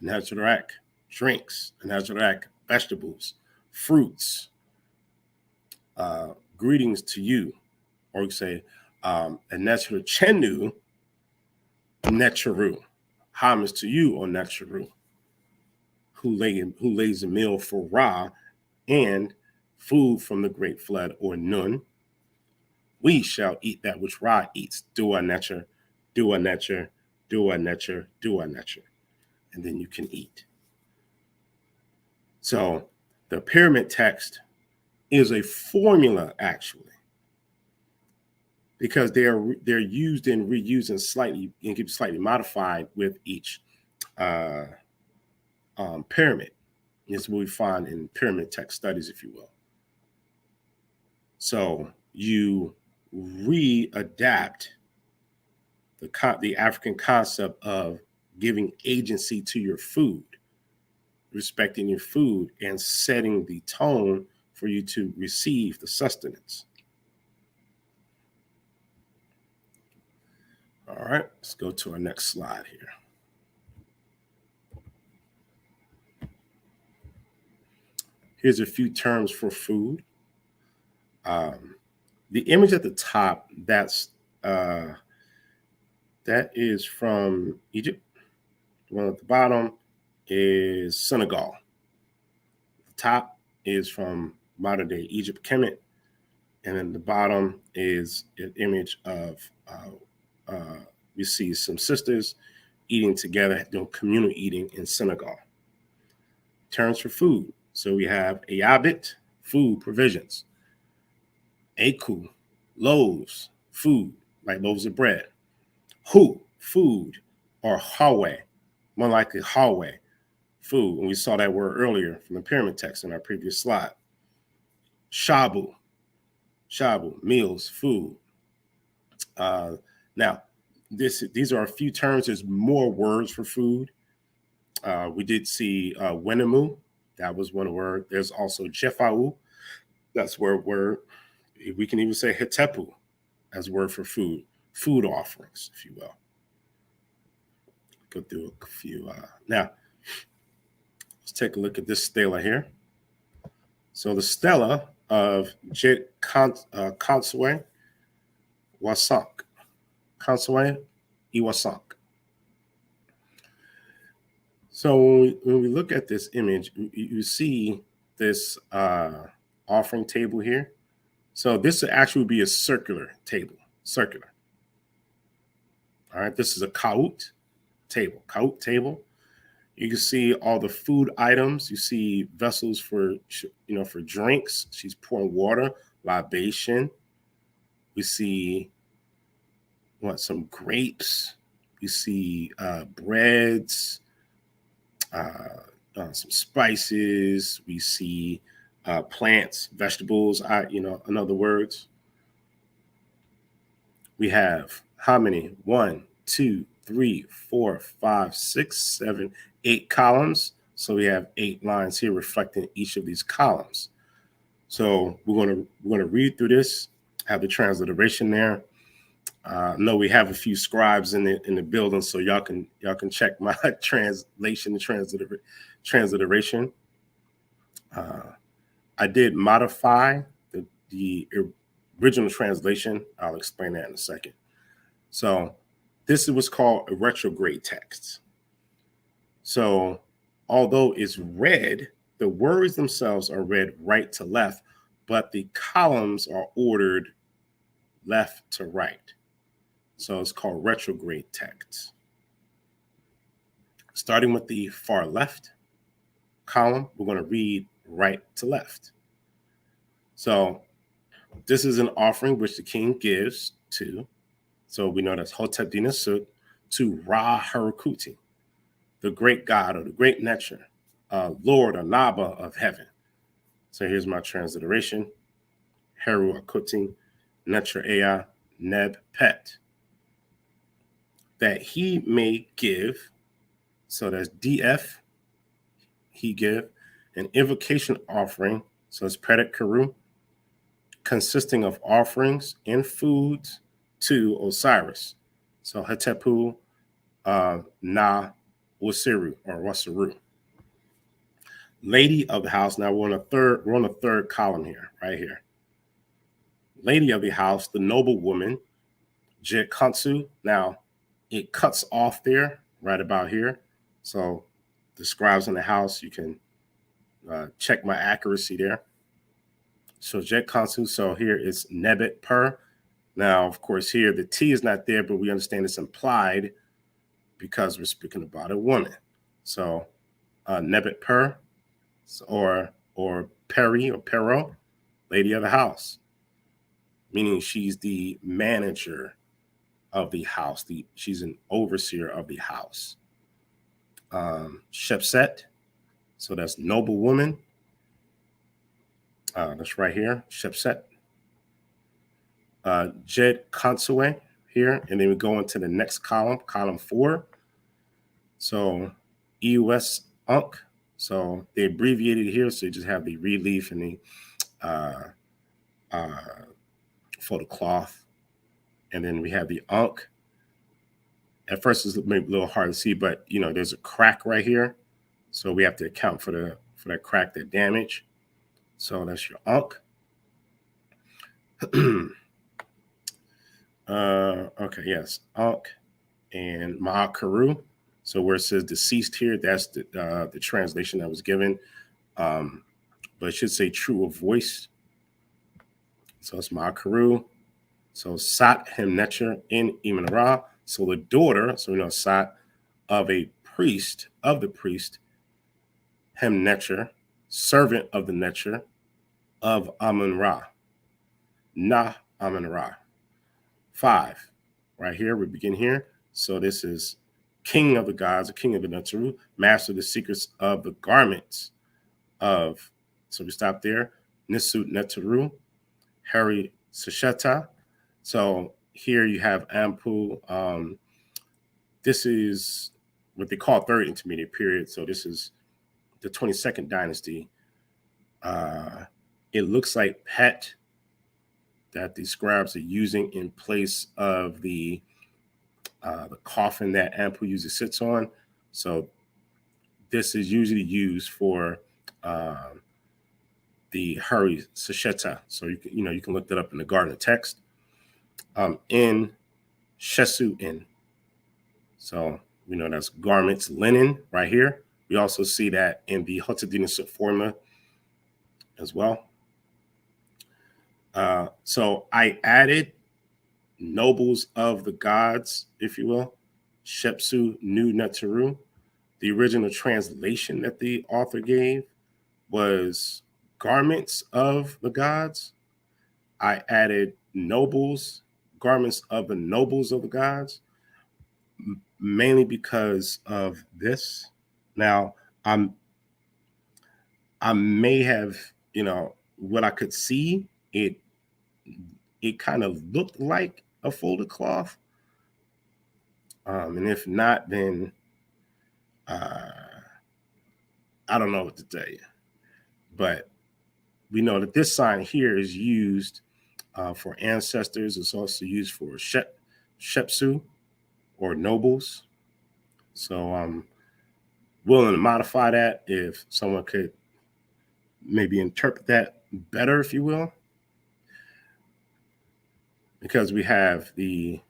a Nazarak drinks, a Nazarak vegetables, fruits, greetings to you, or you say, a Nazarak chenu, necharu, homage to you, O necharu, who lays a meal for Ra and food from the great flood, or Nun. We shall eat that which Ra eats. Dua nature, dua nature, dua nature, dua nature. And then you can eat. So the pyramid text is a formula, actually, because they're used and reused and can be slightly modified with each pyramid. It's what we find in pyramid text studies, if you will. So you readapt the African concept of giving agency to your food, respecting your food, and setting the tone for you to receive the sustenance. All All right, let's go to our next slide here. Here's a few terms for food. The image at the top, that is from Egypt. The one at the bottom is Senegal. The top is from modern day Egypt, Kemet, and then the bottom is an image of we see some sisters eating together, doing communal eating in Senegal. Terms for food. So we have Abet, food, provisions. Aku, loaves, food, like loaves of bread. Hu, food, or Hawe, more likely Hawe, food. And we saw that word earlier from the pyramid text in our previous slide. Shabu, meals, food. Now, these are a few terms. There's more words for food. We did see Wenemu. That was one word. There's also Jefau. That's word. We can even say Hetepu as a word for food. Food offerings, if you will. Go through a few. Now, let's take a look at this stela here. So the stela of Jet Consue Wasank. Consue Iwasank. So when we look at this image, you see this offering table here. So this would actually be a circular table, circular. All right, this is a kaut table. You can see all the food items. You see vessels for drinks. She's pouring water, libation. We see some grapes. You see breads, some spices. We see plants, vegetables. In other words, we have how many? 1, 2, 3, 4, 5, 6, 7, 8 columns. So we have 8 lines here reflecting each of these columns. So we're gonna read through this. Have the transliteration there. No, we have a few scribes in the building, so y'all can check my translation and transliteration. I did modify the original translation. I'll explain that in a second. So this is what's called a retrograde text. So although it's read, the words themselves are read right to left, but the columns are ordered left to right. So it's called retrograde text. Starting with the far left column, we're going to read right to left. So this is an offering which the king gives to, so we know that's Hotep Dinasut, to Ra Harukuti, the great god or the great Necher, Lord or Naba of heaven. So here's my transliteration. Heru Akuti, Necher Ea, Neb Pet. That he may give, so that's DF, he give, an invocation offering, so it's Predit Karu, consisting of offerings and foods to Osiris. So Hetepu Na Wasiru or Wasaru. Lady of the house. Now we're on the third column here, right here. Lady of the house, the noble woman, Jet Kansu. Now it cuts off there, right about here. So the scribes in the house, you can check my accuracy there. So Jet Kansu, so here it's Nebet Per. Now, of course, here the T is not there, but we understand it's implied because we're speaking about a woman. So Nebet Per, or Peri or Pero, lady of the house, meaning she's the manager of the house. She's an overseer of the house. Shepset, so that's noble woman. That's right here, Shepset. Jed Consue here, and then we go into the next column, column 4. So EUS Ankh. So they abbreviated here, so you just have the relief and the photo cloth, and then we have the Ankh. At first, it's maybe a little hard to see, but there's a crack right here, so we have to account for that crack, that damage. So that's your Ankh. Okay, yes, Ankh and Ma'akaru. So where it says deceased here, that's the translation that was given, but it should say true of voice. So it's Ma'akaru. So Sat Hemnecher in Imanara. So the daughter, so we know Sat, of the priest, Hemnecher, servant of the Necher, of Amun-Ra. Na Amun-Ra. 5. Right here, we begin here. So this is king of the gods, the king of the Neteru, master of the secrets of the garments of, so we stop there, Nisut Neteru, Hari Seshata. So here you have Ampu. This is what they call third intermediate period. So this is the 22nd dynasty. It looks like Pet that the scribes are using in place of the coffin that Ampu usually sits on. So this is usually used for the Hari Sesheta. So you can look that up in the Garden of Text. In Shesu in. So we know that's garments, linen right here. We also see that in the Hotadina formula as well. So I added nobles of the gods, if you will, Shepsu Nu Neteru. The original translation that the author gave was garments of the gods. I added nobles, garments of the nobles of the gods, mainly because of this. Now, I may have, what I could see, it kind of looked like a folded cloth. And if not, then I don't know what to tell you. But we know that this sign here is used for ancestors. It's also used for Shepsu or nobles. So I'm willing to modify that if someone could maybe interpret that better, if you will. Because we have the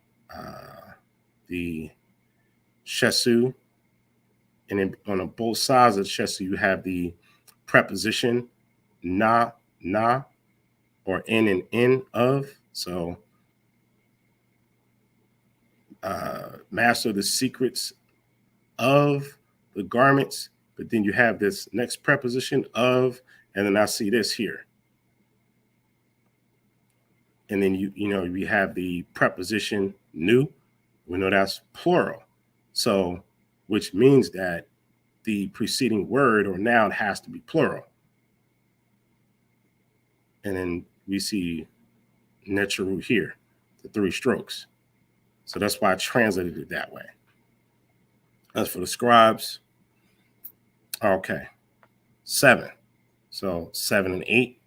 Shesu, and then on both sides of the Shesu, you have the preposition na, or in and in of. So master the secrets of the garments, but then you have this next preposition of, and then I see this here. And then we have the preposition nu. We know that's plural. So, which means that the preceding word or noun has to be plural. And then we see Neteru here, the 3 strokes. So that's why I translated it that way. As for the scribes, okay, 7. So 7 and 8.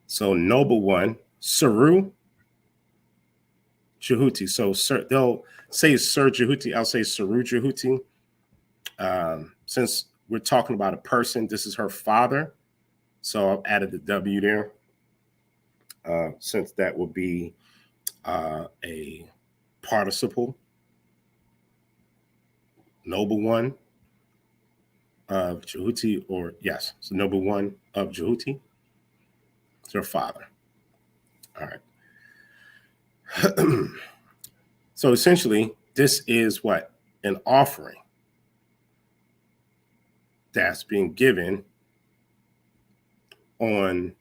So noble one, Saru Jehuti. So they'll say Sir Jehuti. I'll say Saru Jehuti. Since we're talking about a person, this is her father. So I've added the W there. Since that will be a participle. Noble one of Jehuti, or yes, so noble one of Jehuti. It's her father. All right. So essentially, this is what? An offering that's being given on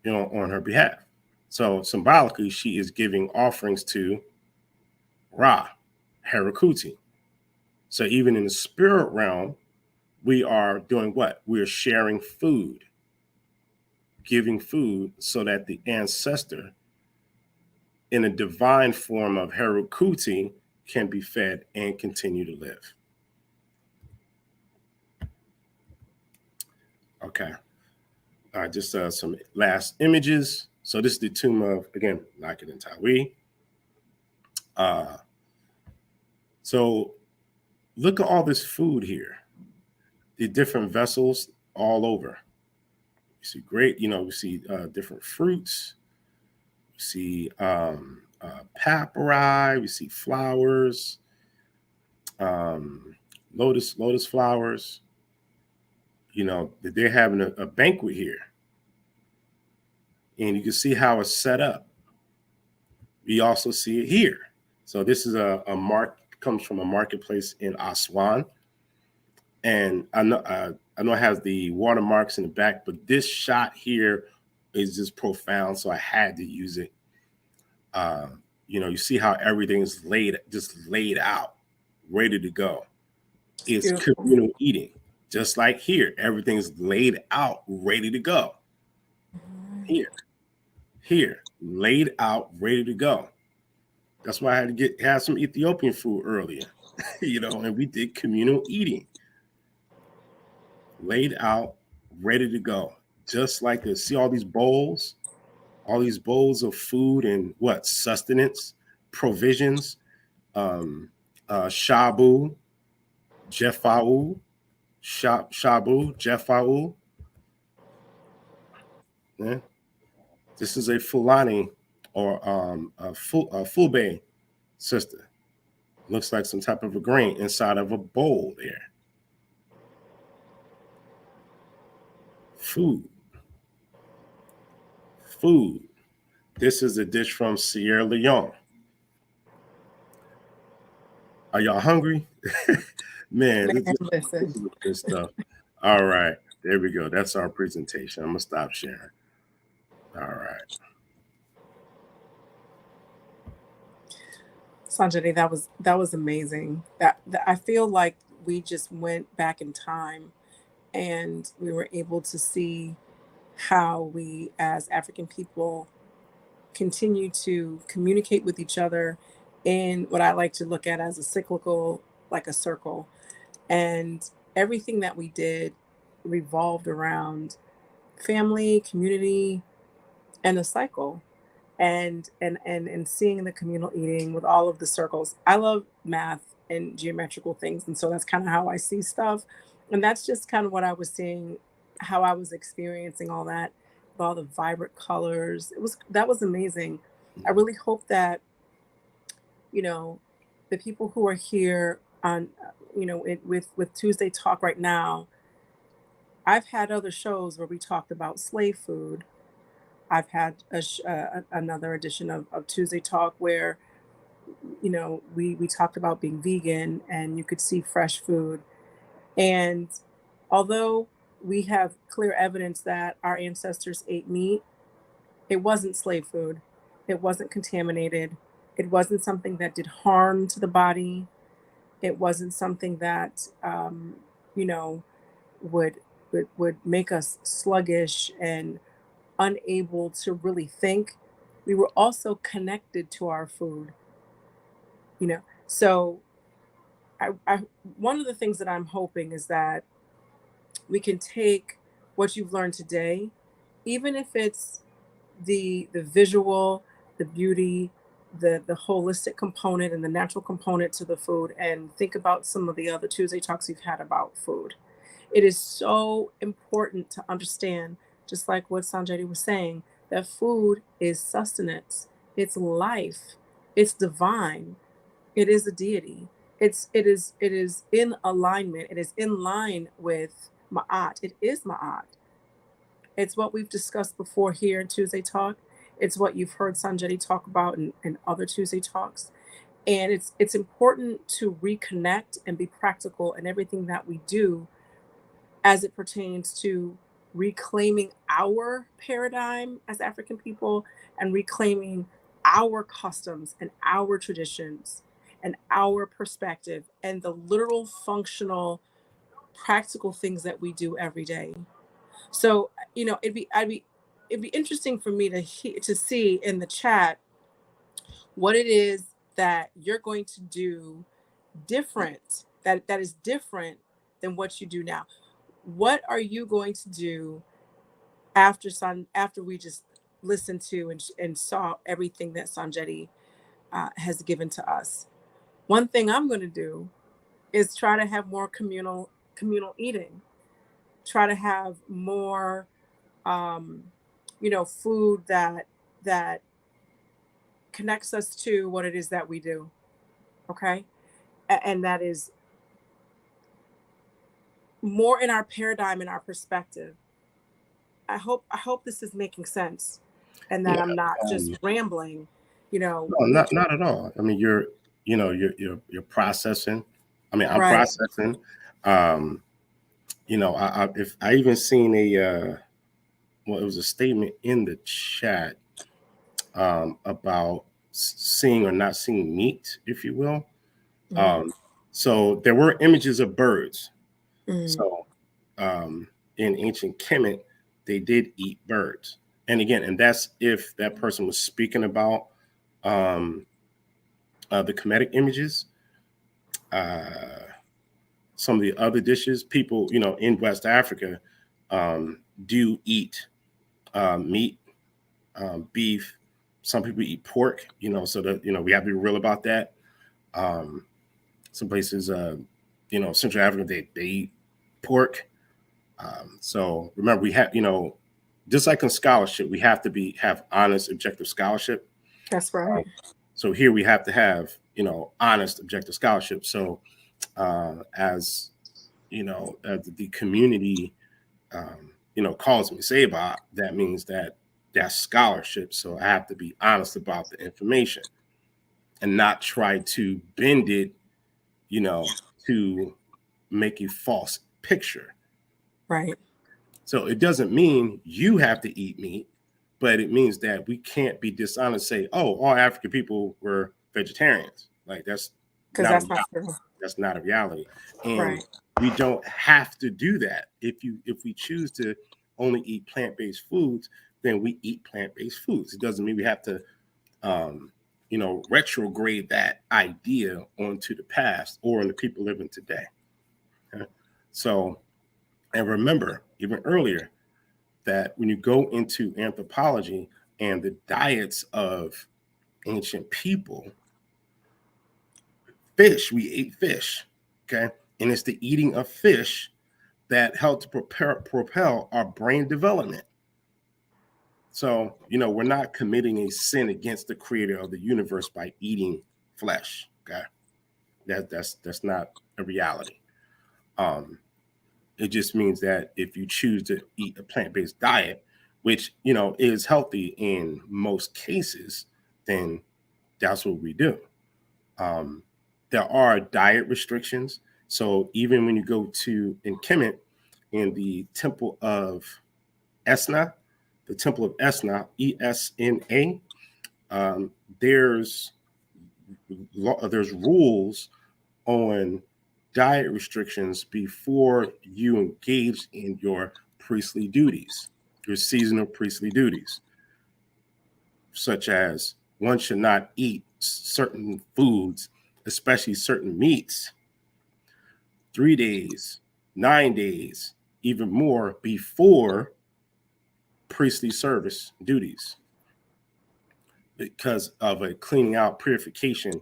her behalf. So symbolically, she is giving offerings to Ra, Harakuti. So even in the spirit realm, we are doing what? We are sharing food, giving food so that the ancestor in a divine form of Harakuti can be fed and continue to live. Okay. All right, just some last images. So this is the tomb of, again, Lakin and Tawi. So look at all this food here, the different vessels all over. You see great, we see different fruits. We see papyri. We see flowers, lotus flowers. That they're having a banquet here, and you can see how it's set up. We also see it here. So this is a mark comes from a marketplace in Aswan, and I know it has the watermarks in the back, but this shot here is just profound, so I had to use it. You see how everything's laid out, ready to go. It's Beautiful. communal eating, just like here, everything's laid out, ready to go. Here, laid out, ready to go. That's why I had to have some Ethiopian food earlier, and we did communal eating, laid out, ready to go, just like this. See all these bowls of food and what sustenance, provisions, shabu, jefau, shabu, jefau. Yeah. This is a Fulani or a Fulbe sister. Looks like some type of a grain inside of a bowl there. Food. This is a dish from Sierra Leone. Are y'all hungry? Man, Man, this listen. is good stuff. All right, there we go. That's our presentation. I'm gonna stop sharing. All right. Sanjay, that was amazing. That I feel like we just went back in time and we were able to see how we as African people continue to communicate with each other in what I like to look at as a cyclical, like a circle. And everything that we did revolved around family, community, and a cycle. And seeing the communal eating with all of the circles. I love math and geometrical things, and so that's kind of how I see stuff. And that's just kind of what I was seeing, how I was experiencing all that, with all the vibrant colors. That was amazing. I really hope that, you know, the people who are here on, with Tuesday Talk right now. I've had other shows where we talked about slave food. I've had another edition of Tuesday Talk where, we talked about being vegan and you could see fresh food. And although we have clear evidence that our ancestors ate meat, it wasn't slave food. It wasn't contaminated. It wasn't something that did harm to the body. It wasn't something that, you know, would, would make us sluggish and unable to really think. We were also connected to our food, you know. So I one of the things that I'm hoping is that we can take what you've learned today, even if it's the visual, the beauty, the holistic component and the natural component to the food, and think about some of the other Tuesday talks you've had about food. It is so important to understand, just like what Sanjay was saying, that food is sustenance, it's life, it's divine, it is a deity. It is in alignment. It is in line with Ma'at. It is Ma'at. It's what we've discussed before here in Tuesday Talk. It's what you've heard Sanjay talk about in other Tuesday Talks. And it's important to reconnect and be practical in everything that we do as it pertains to reclaiming our paradigm as African people and reclaiming our customs and our traditions and our perspective and the literal functional practical things that we do every day. So, it'd be interesting for me to see in the chat what it is that you're going to do different, that is different than what you do now. What are you going to do after we just listened to and saw everything that Sanjeti has given to us? One thing I'm going to do is try to have more communal eating. Try to have more, food that connects us to what it is that we do. Okay, and that is more in our paradigm, in our perspective. I hope this is making sense, and that Yeah. I'm not just Um, rambling. no, We not at all. I mean, you're processing. I mean, I'm right. processing. Um, if I even seen well, it was a statement in the chat about seeing or not seeing meat, if you will. Mm, Um, so there were images of birds. mm, So in ancient Kemet, they did eat birds. And again, and that's if that person was speaking about um, the Kemetic images. Uh, some of the other dishes, people, in West Africa do eat meat, beef. Some people eat pork, so that, we have to be real about that. Um, some places, Central Africa, they eat pork. So remember, we have, just like in scholarship, we have to have honest, objective scholarship. that's Um, right. so here we have to have, honest, objective scholarship. So as as the community, calls me Seba, that means that's scholarship. So I have to be honest about the information and not try to bend it, to make a false picture. Right. So it doesn't mean you have to eat meat, but it means that we can't be dishonest. Say, oh, all African people were vegetarians. Like that's Because not a that's not reality. true. That's not a reality, and Right. we don't have to do that. If we choose to only eat plant-based foods, then we eat plant-based foods. It doesn't mean we have to, retrograde that idea onto the past or on the people living today. Okay? So, and remember, even earlier, that when you go into anthropology and the diets of ancient people, we ate fish, okay? And it's the eating of fish that helped to propel our brain development. So, we're not committing a sin against the creator of the universe by eating flesh, okay? That's not a reality. Um, It just means that if you choose to eat a plant-based diet, which is healthy in most cases, then that's what we do. Um, there are diet restrictions. So even when you go to in Kemet, in the temple of Esna, the temple of Esna, ESNA, um, there's there's rules on diet restrictions before you engage in your priestly duties, your seasonal priestly duties, such as one should not eat certain foods, especially certain meats, 3 days, 9 days, even more before priestly service duties because of a cleaning out purification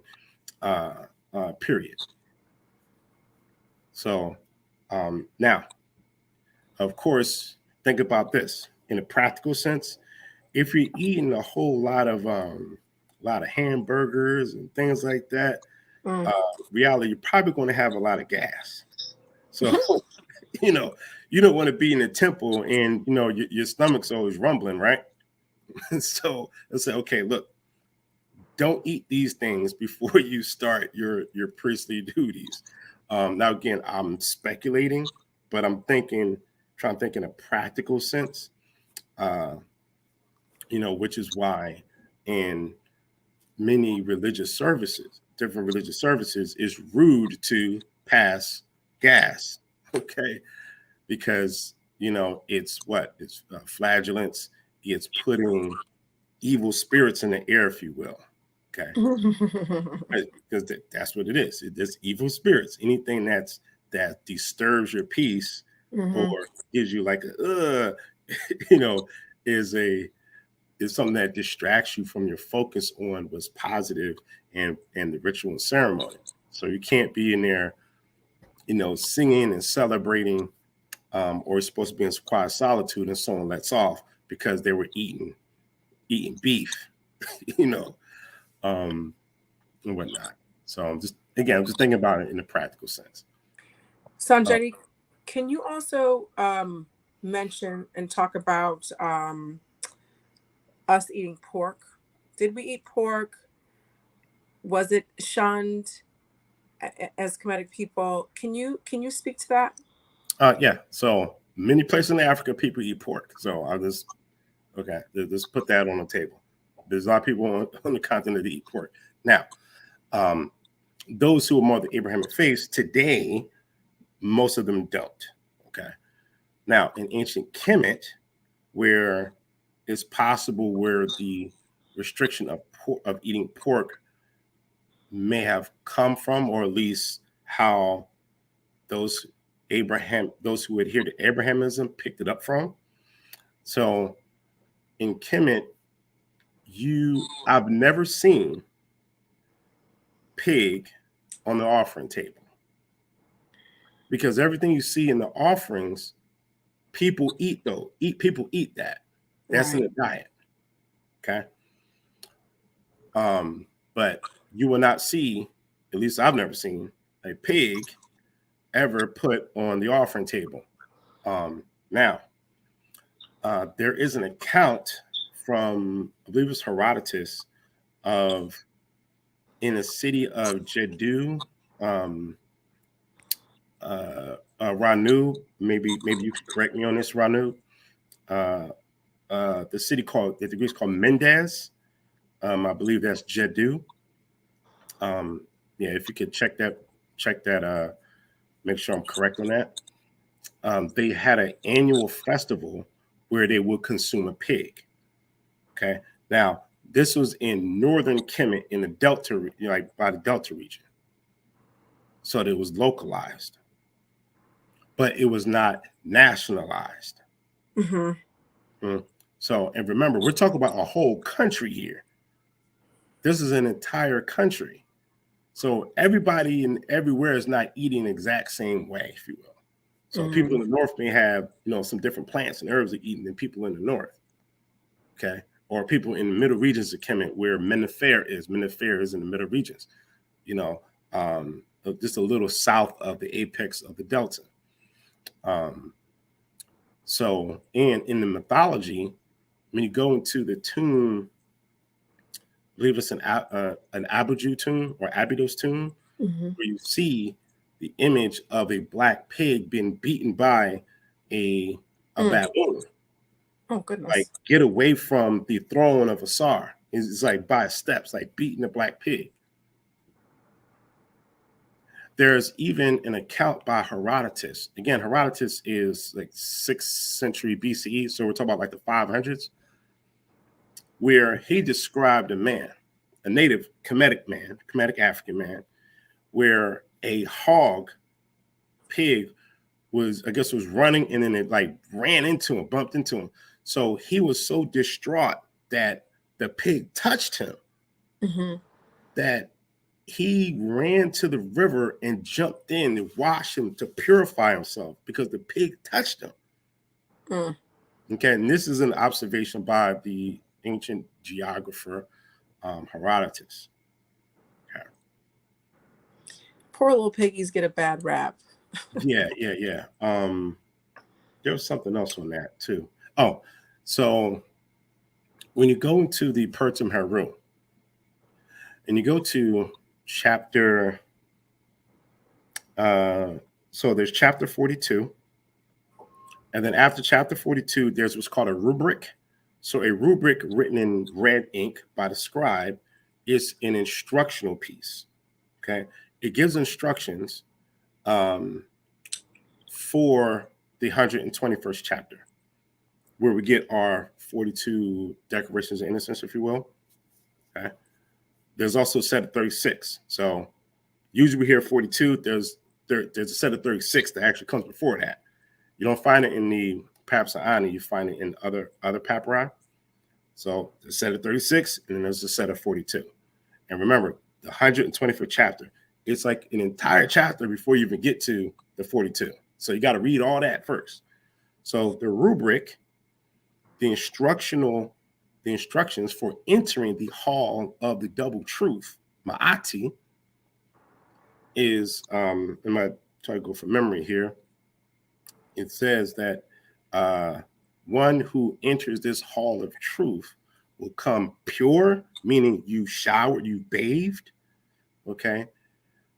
period. So now, of course, think about this in a practical sense. If you're eating a whole lot of hamburgers and things like that, Mm. reality, you're probably going to have a lot of gas. So, you know, you don't want to be in a temple and your stomach's always rumbling, right? So let's say, okay, look, don't eat these things before you start your priestly duties. Now, again, I'm speculating, but I'm trying to think in a practical sense. Uh, which is why in many religious services, different religious services, it's rude to pass gas. Okay, because it's flagellants. It's putting evil spirits in the air, if you will. Okay, because that's what it is. It's evil spirits. Anything that disturbs your peace or Hmm. gives you like you know, is something that distracts you from your focus on what's positive and the ritual and ceremony. So you can't be in there, singing and celebrating, or it's supposed to be in quiet solitude, and someone lets off because they were eating beef, and whatnot. So I'm just thinking about it in a practical sense. Sonjedi, can you also mention and talk about us eating pork? Did we eat pork? Was it shunned as Kemetic people? Can you speak to that? Yeah. So many places in Africa, people eat pork. So I'll just put that on the table. There's a lot of people on the continent that eat pork. Now, those who are more the Abrahamic faith today, most of them don't. Okay. Now, in ancient Kemet, where it's possible where the restriction of eating pork may have come from, or at least how those who adhere to Abrahamism picked it up from. So in Kemet, I've never seen pig on the offering table, because everything you see in the offerings, people eat that. That's in the diet. Okay. But you will not see, at least I've never seen, a pig ever put on the offering table. Now, there is an account from, I believe it's Herodotus, of in the city of Jeddu, Ranu. Maybe you could correct me on this, Ranu. The degree is called Mendes. I believe that's Jeddu. If you could check that. Make sure I'm correct on that. They had an annual festival where they would consume a pig. Okay. Now, this was in northern Kemet in the Delta, like by the Delta region. So it was localized, but it was not nationalized. Mm-hmm. So, and remember, we're talking about a whole country here. This is an entire country. So everybody and everywhere is not eating the exact same way, if you will. So people in the north may have, some different plants and herbs they're eating than people in the north. Okay. Or people in the middle regions of Kemet where Mennefer is. Mennefer is in the middle regions, just a little south of the apex of the delta. So, and in the mythology, when you go into the tomb, I believe it's an Abuju tomb or Abydos tomb, where you see the image of a black pig being beaten by a baboon. Oh, goodness. Like, get away from the throne of Asar. It's like by steps, like beating a black pig. There's even an account by Herodotus. Again, Herodotus is like 6th century BCE. So we're talking about like the 500s, where he described a native Kemetic African man, where a pig was running, and then it like ran into him, bumped into him. So he was so distraught that the pig touched him that he ran to the river and jumped in and washed him to purify himself because the pig touched him. Okay, and this is an observation by the ancient geographer Herodotus. Okay. Poor little piggies get a bad rap. Yeah. There was something else on that too. Oh, so when you go into the Pertum Heru and you go to chapter, so there's chapter 42, and then after chapter 42, there's what's called a rubric. So a rubric written in red ink by the scribe is an instructional piece. Okay, it gives instructions for the 121st chapter, where we get our 42 declarations of innocence, if you will. Okay. There's also a set of 36. So usually we hear 42. There's a set of 36 that actually comes before that. You don't find it in the Paps of Ani. You find it in other papyri. So there's a set of 36, and then there's a set of 42. And remember, the 125th chapter It's like an entire chapter before you even get to the 42. So you got to read all that first. So the rubric, the instructions for entering the hall of the double truth, Ma'ati, is, I'm going to try to go from memory here. It says that one who enters this hall of truth will come pure, meaning you showered, you bathed, okay?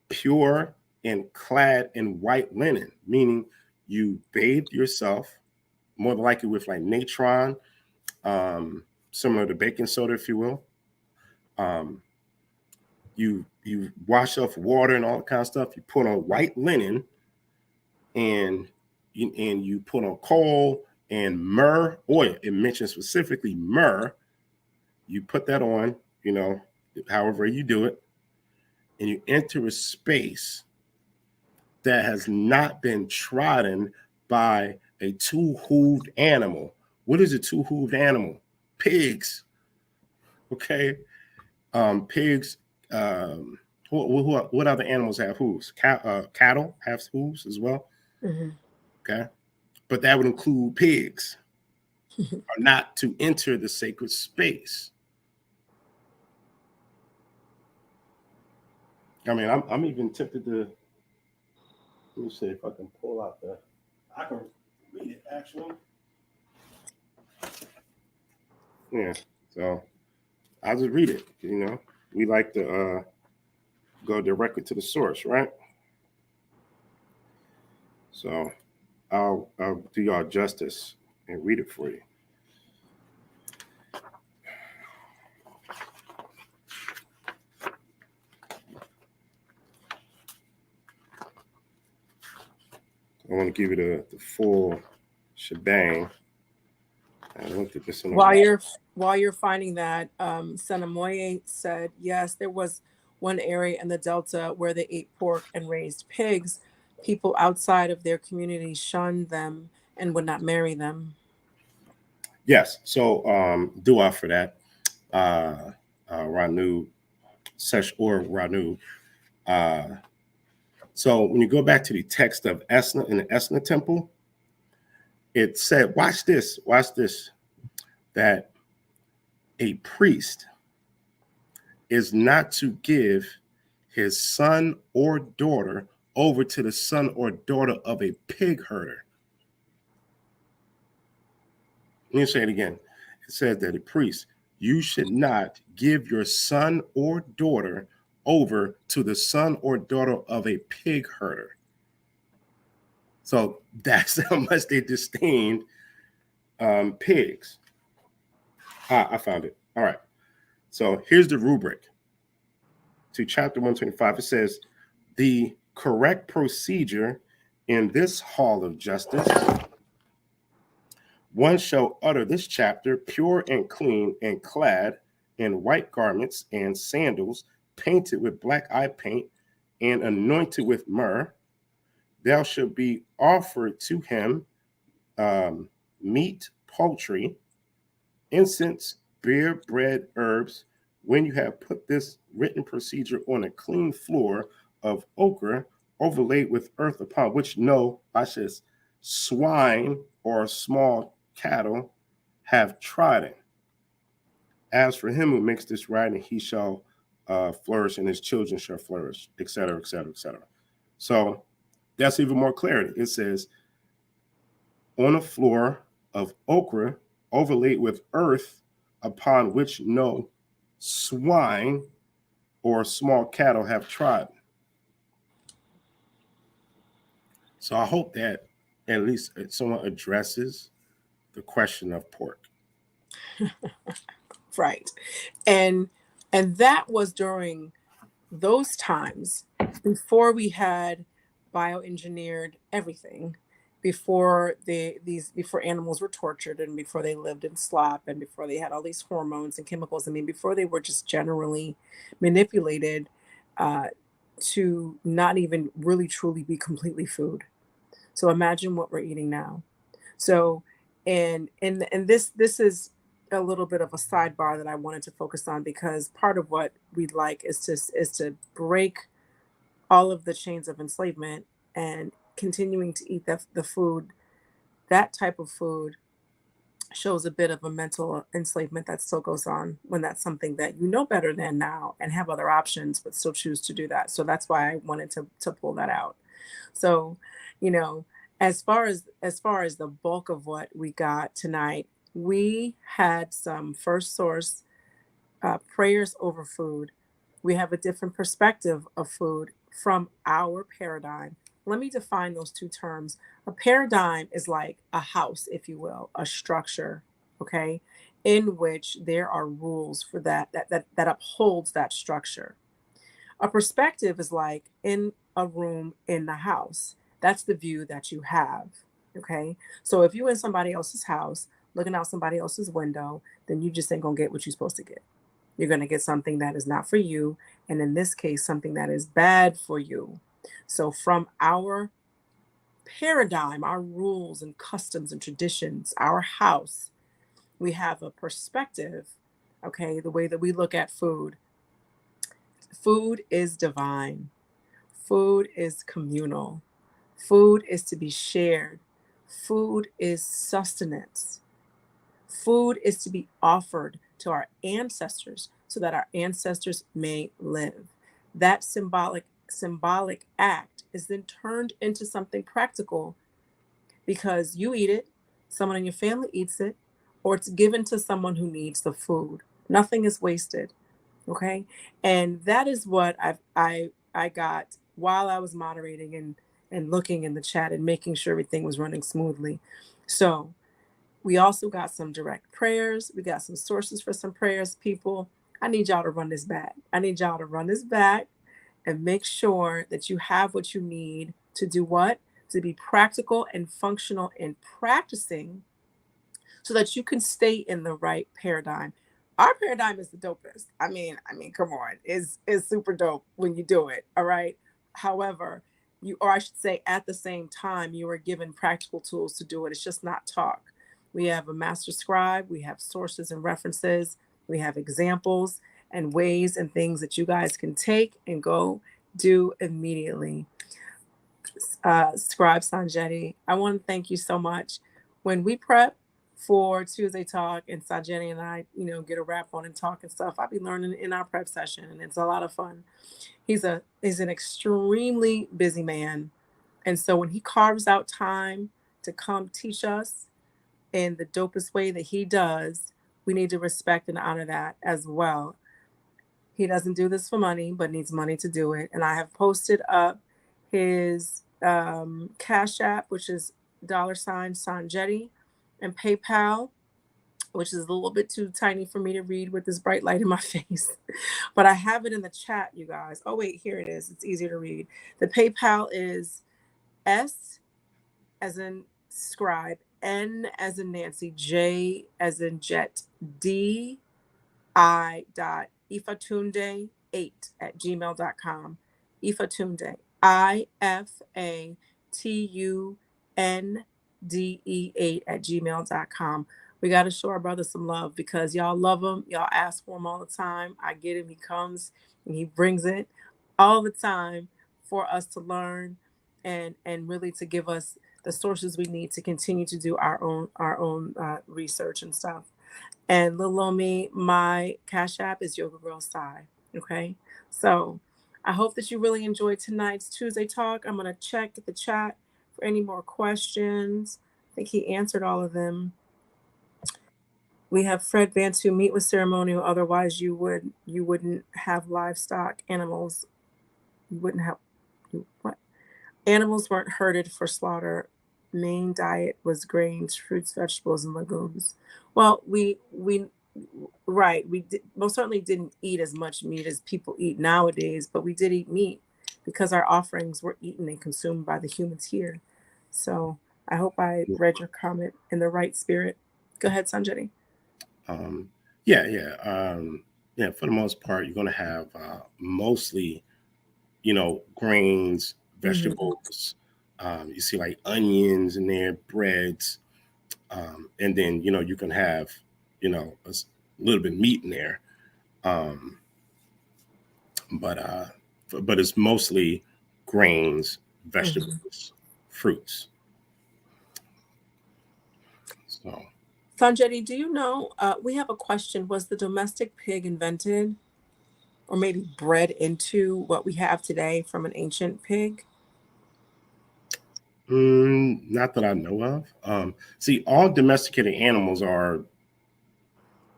Pure and clad in white linen, meaning you bathed yourself, more than likely with like natron, similar to baking soda, if you will. You wash off water and all that kind of stuff. You put on white linen, and you put on coal and myrrh oil. It mentions specifically myrrh. You put that on, however you do it, and you enter a space that has not been trodden by a two-hooved animal. What is a two-hooved animal? Pigs. Okay. Pigs. What other animals have hooves? Cattle have hooves as well. Mm-hmm. Okay. But that would include pigs are not to enter the sacred space. I mean, I'm even tempted to, let me see if I can pull out I can read it actually. Yeah. So I'll just read it. We like to go directly to the source, right? So I'll do y'all justice and read it for you. I want to give you the full shebang. I looked at this While you're finding that, Senamoye said, yes, there was one area in the Delta where they ate pork and raised pigs. People outside of their community shunned them and would not marry them. Yes. So dua for that. Ranu, Sesh or Ranu. So when you go back to the text of Esna in the Esna temple, it said, watch this, that a priest is not to give his son or daughter over to the son or daughter of a pig herder. Let me say it again. It says that a priest, you should not give your son or daughter over to the son or daughter of a pig herder. So that's how much they disdained pigs. I found it. All right. So here's the rubric to chapter 125. It says, the correct procedure in this hall of justice, one shall utter this chapter pure and clean and clad in white garments and sandals, painted with black eye paint and anointed with myrrh. Thou shalt be offered to him meat, poultry, incense, beer, bread, herbs. When you have put this written procedure on a clean floor of ochre overlaid with earth, upon which no, swine or small cattle have trodden. As for him who makes this writing, he shall flourish, and his children shall flourish, etc., etc., etc. So that's even more clarity. It says, on a floor of ochre overlaid with earth, upon which no swine or small cattle have trodden. So I hope that at least someone addresses the question of pork. Right. And that was during those times before we had bioengineered everything, before before animals were tortured, and before they lived in slop, and before they had all these hormones and chemicals. I mean, before they were just generally manipulated to not even really truly be completely food. So imagine what we're eating now. So, and this is a little bit of a sidebar that I wanted to focus on, because part of what we'd like is to break all of the chains of enslavement and continuing to eat the food, that type of food shows a bit of a mental enslavement that still goes on when that's something that you know better than now and have other options but still choose to do that. So that's why I wanted to pull that out. So, you know, as far as the bulk of what we got tonight, we had some first source prayers over food. We have a different perspective of food from our paradigm. Let me define those two terms. A paradigm is like a house, if you will, a structure, okay, in which there are rules for that upholds that structure. A perspective is like in a room in the house. That's the view that you have. Okay. So if you're in somebody else's house, looking out somebody else's window, then you just ain't gonna get what you're supposed to get. You're going to get something that is not for you. And in this case, something that is bad for you. So, from our paradigm, our rules and customs and traditions, our house, we have a perspective, okay, the way that we look at food. Food is divine, food is communal, food is to be shared, food is sustenance. Food is to be offered to our ancestors so that our ancestors may live. That symbolic act is then turned into something practical because you eat it, someone in your family eats it, or it's given to someone who needs the food. Nothing is wasted. Okay. And that is what I got while I was moderating and looking in the chat and making sure everything was running smoothly. So we also got some direct prayers. We got some sources for some prayers, people. I need y'all to run this back. I need y'all to run this back and make sure that you have what you need to do what? To be practical and functional in practicing so that you can stay in the right paradigm. Our paradigm is the dopest. I mean, come on. It's super dope when you do it. All right. However, you, or I should say at the same time, you are given practical tools to do it. It's just not talk. We have a master scribe, we have sources and references, we have examples and ways and things that you guys can take and go do immediately. Scribe Sonjedi, I want to thank you so much. When we prep for Tuesday Talk and Sonjedi and I, get a wrap on and talk and stuff, I'll be learning in our prep session and it's a lot of fun. He's an extremely busy man. And so when he carves out time to come teach us in the dopest way that he does, we need to respect and honor that as well. He doesn't do this for money, but needs money to do it. And I have posted up his Cash App, which is $ Sonjedi, and PayPal, which is a little bit too tiny for me to read with this bright light in my face. But I have it in the chat, you guys. Oh, wait, here it is. It's easier to read. The PayPal is S as in scribe, N as in Nancy, J as in jet, D I dot ifatunde8@gmail.com. Ifatunde, IFATUNDE8 at gmail.com. We got to show our brother some love because y'all love him. Y'all ask for him all the time. I get him. He comes and he brings it all the time for us to learn and really to give us the sources we need to continue to do our own research and stuff. And little on me, my Cash App is Yoga Girl Sai. Okay. So I hope that you really enjoyed tonight's Tuesday Talk. I'm going to check the chat for any more questions. I think he answered all of them. We have Fred Bantu, meat with ceremonial. Otherwise, you wouldn't have livestock animals. You wouldn't have what? Animals weren't herded for slaughter. Main diet was grains, fruits, vegetables, and legumes. Well, we right, most certainly didn't eat as much meat as people eat nowadays, but we did eat meat because our offerings were eaten and consumed by the humans here. So I hope I read your comment in the right spirit. Go ahead, Sanjay. Yeah, yeah, yeah. For the most part, you're going to have mostly, grains, vegetables. You see like onions in there, breads, and then you can have a little bit of meat in there, but it's mostly grains, Mhm. vegetables, fruits. So, Sonjedi, do you know? We have a question. Was the domestic pig invented or maybe bred into what we have today from an ancient pig? not that I know of. See, all domesticated animals are.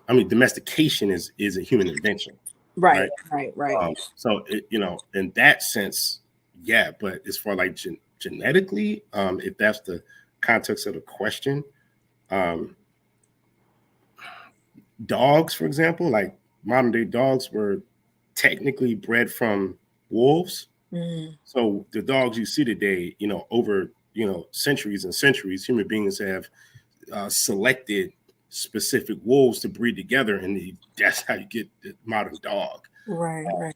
I mean, domestication is a human invention, right? Right, right, right. So, in that sense, yeah. But as far like genetically, if that's the context of the question, um, dogs, for example, like modern day dogs were technically bred from wolves. Mm, So the dogs you see today, over centuries and centuries, human beings have selected specific wolves to breed together, and that's how you get the modern dog. right, right.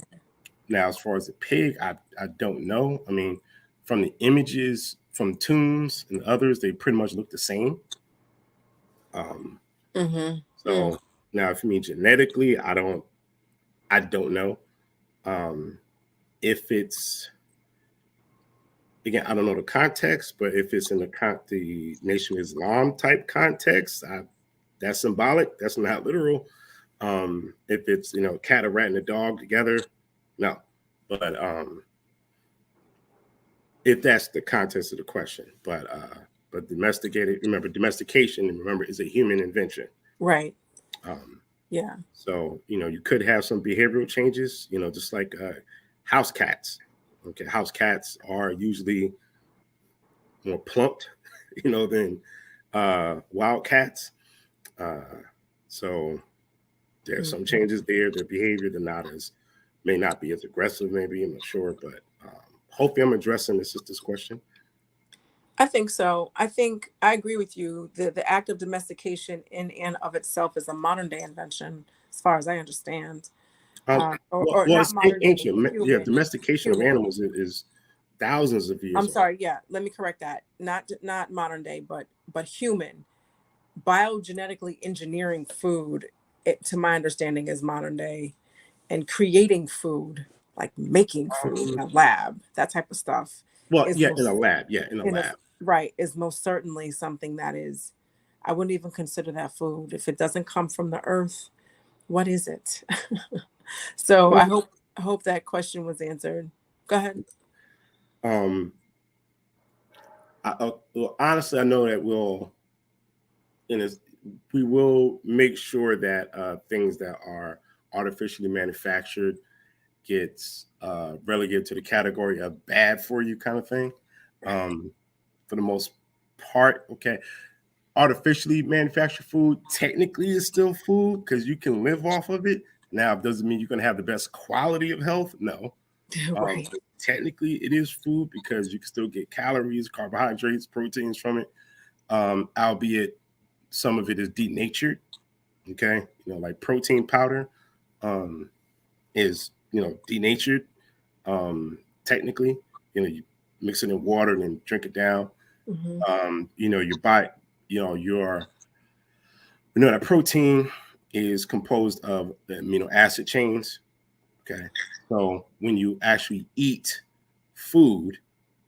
Now, as far as the pig, I don't know. I mean, from the images from tombs and others, they pretty much look the same. Um, Mm-hmm. Mm, so now, if you mean genetically, I don't know. Um, if it's again, I don't know the context, but if it's in the Nation of Islam type context, that's symbolic. That's not literal. If it's cat, a rat, and a dog together, no. But if that's the context of the question, but domestication, remember, is a human invention. right. Um, Yeah. so you could have some behavioral changes, just like house cats. Okay, house cats are usually more plumped, than wild cats. Uh, so there's some Mhm. changes there. Their behavior, may not be as aggressive. Maybe I'm not sure, but hopefully I'm addressing the sister's question. I think so. I think I agree with you. The act of domestication in and of itself is a modern day invention, as far as I understand. Well, Or not it's modern day, ancient. Yeah, human, domestication of human. animals is thousands of I'm years old. sorry. Yeah, let me correct that. Not modern day, but human. Biogenetically engineering food, to my understanding, is modern day, and creating food, like making food in Um, a lab, that type of stuff, well, is yeah, in a most lab. Yeah, in a in a lab. right is most certainly something that is. I wouldn't even consider that food if it doesn't come from the earth. What is it? So Well, I hope that question was answered. Go ahead. um, well, honestly, I know that in a, we will make sure that things that are artificially manufactured gets relegated to the category of bad for you kind of thing. Um, for the most part, okay. Artificially manufactured food technically is still food because you can live off of it. Now, it doesn't mean you're going to have the best quality of health. No. Right. But technically, it is food because you can still get calories, carbohydrates, proteins from it, albeit some of it is denatured. Okay. Like protein powder um, is, denatured technically. You mix it in water and then drink it down. Hmm. Your body, your that protein is composed of the amino acid chains. Okay. So when you actually eat food,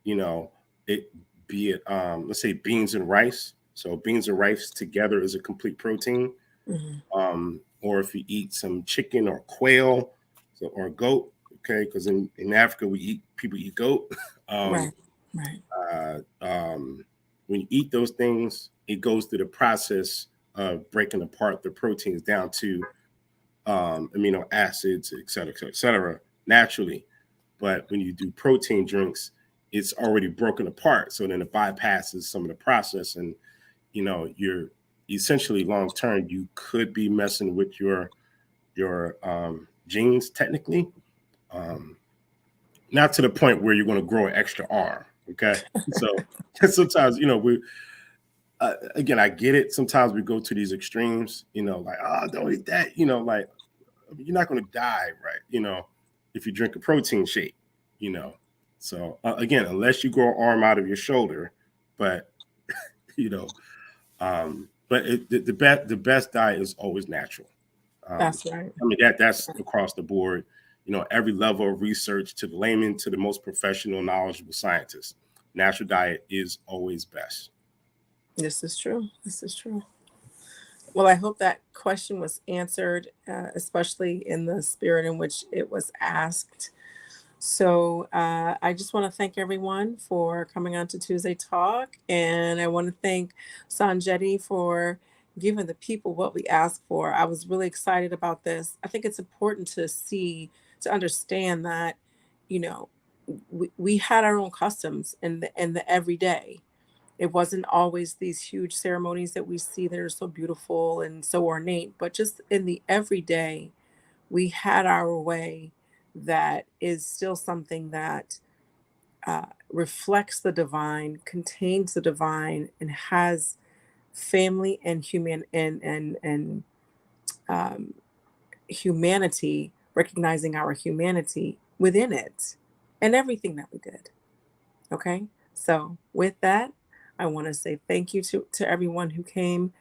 you know, it be it let's say beans and rice. So beans and rice together is a complete protein. Hmm. Or if you eat some chicken or quail, or goat, okay, because in Africa people eat goat. um, Right. Right. when you eat those things, it goes through the process of breaking apart the proteins down to amino acids, et cetera, naturally. But when you do protein drinks, it's already broken apart. So then it bypasses some of the process. And, you're essentially long term, you could be messing with your genes technically. Um, Not to the point where you're going to grow an extra arm. Okay. So sometimes, again, I get it. Sometimes we go to these extremes, like, oh, don't eat that, like, you're not going to die, right? If you drink a protein shake, you know. So again, unless you grow an arm out of your shoulder, but you know, but the best diet is always natural. Um, That's right. I mean that's across the board. every level of research, to the layman, to the most professional, knowledgeable scientist. Natural diet is always best. This is true. This is true. Well, I hope that question was answered, especially in the spirit in which it was asked. So I just want to thank everyone for coming on to Tuesday Talk. And I want to thank Sonjedi for giving the people what we asked for. I was really excited about this. I think it's important to understand that, you know, we had our own customs in the everyday. It wasn't always these huge ceremonies that we see that are so beautiful and so ornate, but just in the everyday, we had our way that is still something that reflects the divine, contains the divine, and has family and um, humanity, recognizing our humanity within it and everything that we did. Okay. So with that, I want to say thank you to everyone who came.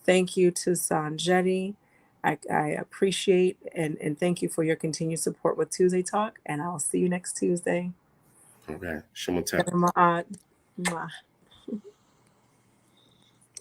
Thank you to Sanjeti. I appreciate and thank you for your continued support with Tuesday Talk. And I'll see you next Tuesday. Okay. Shemotep. Mwah.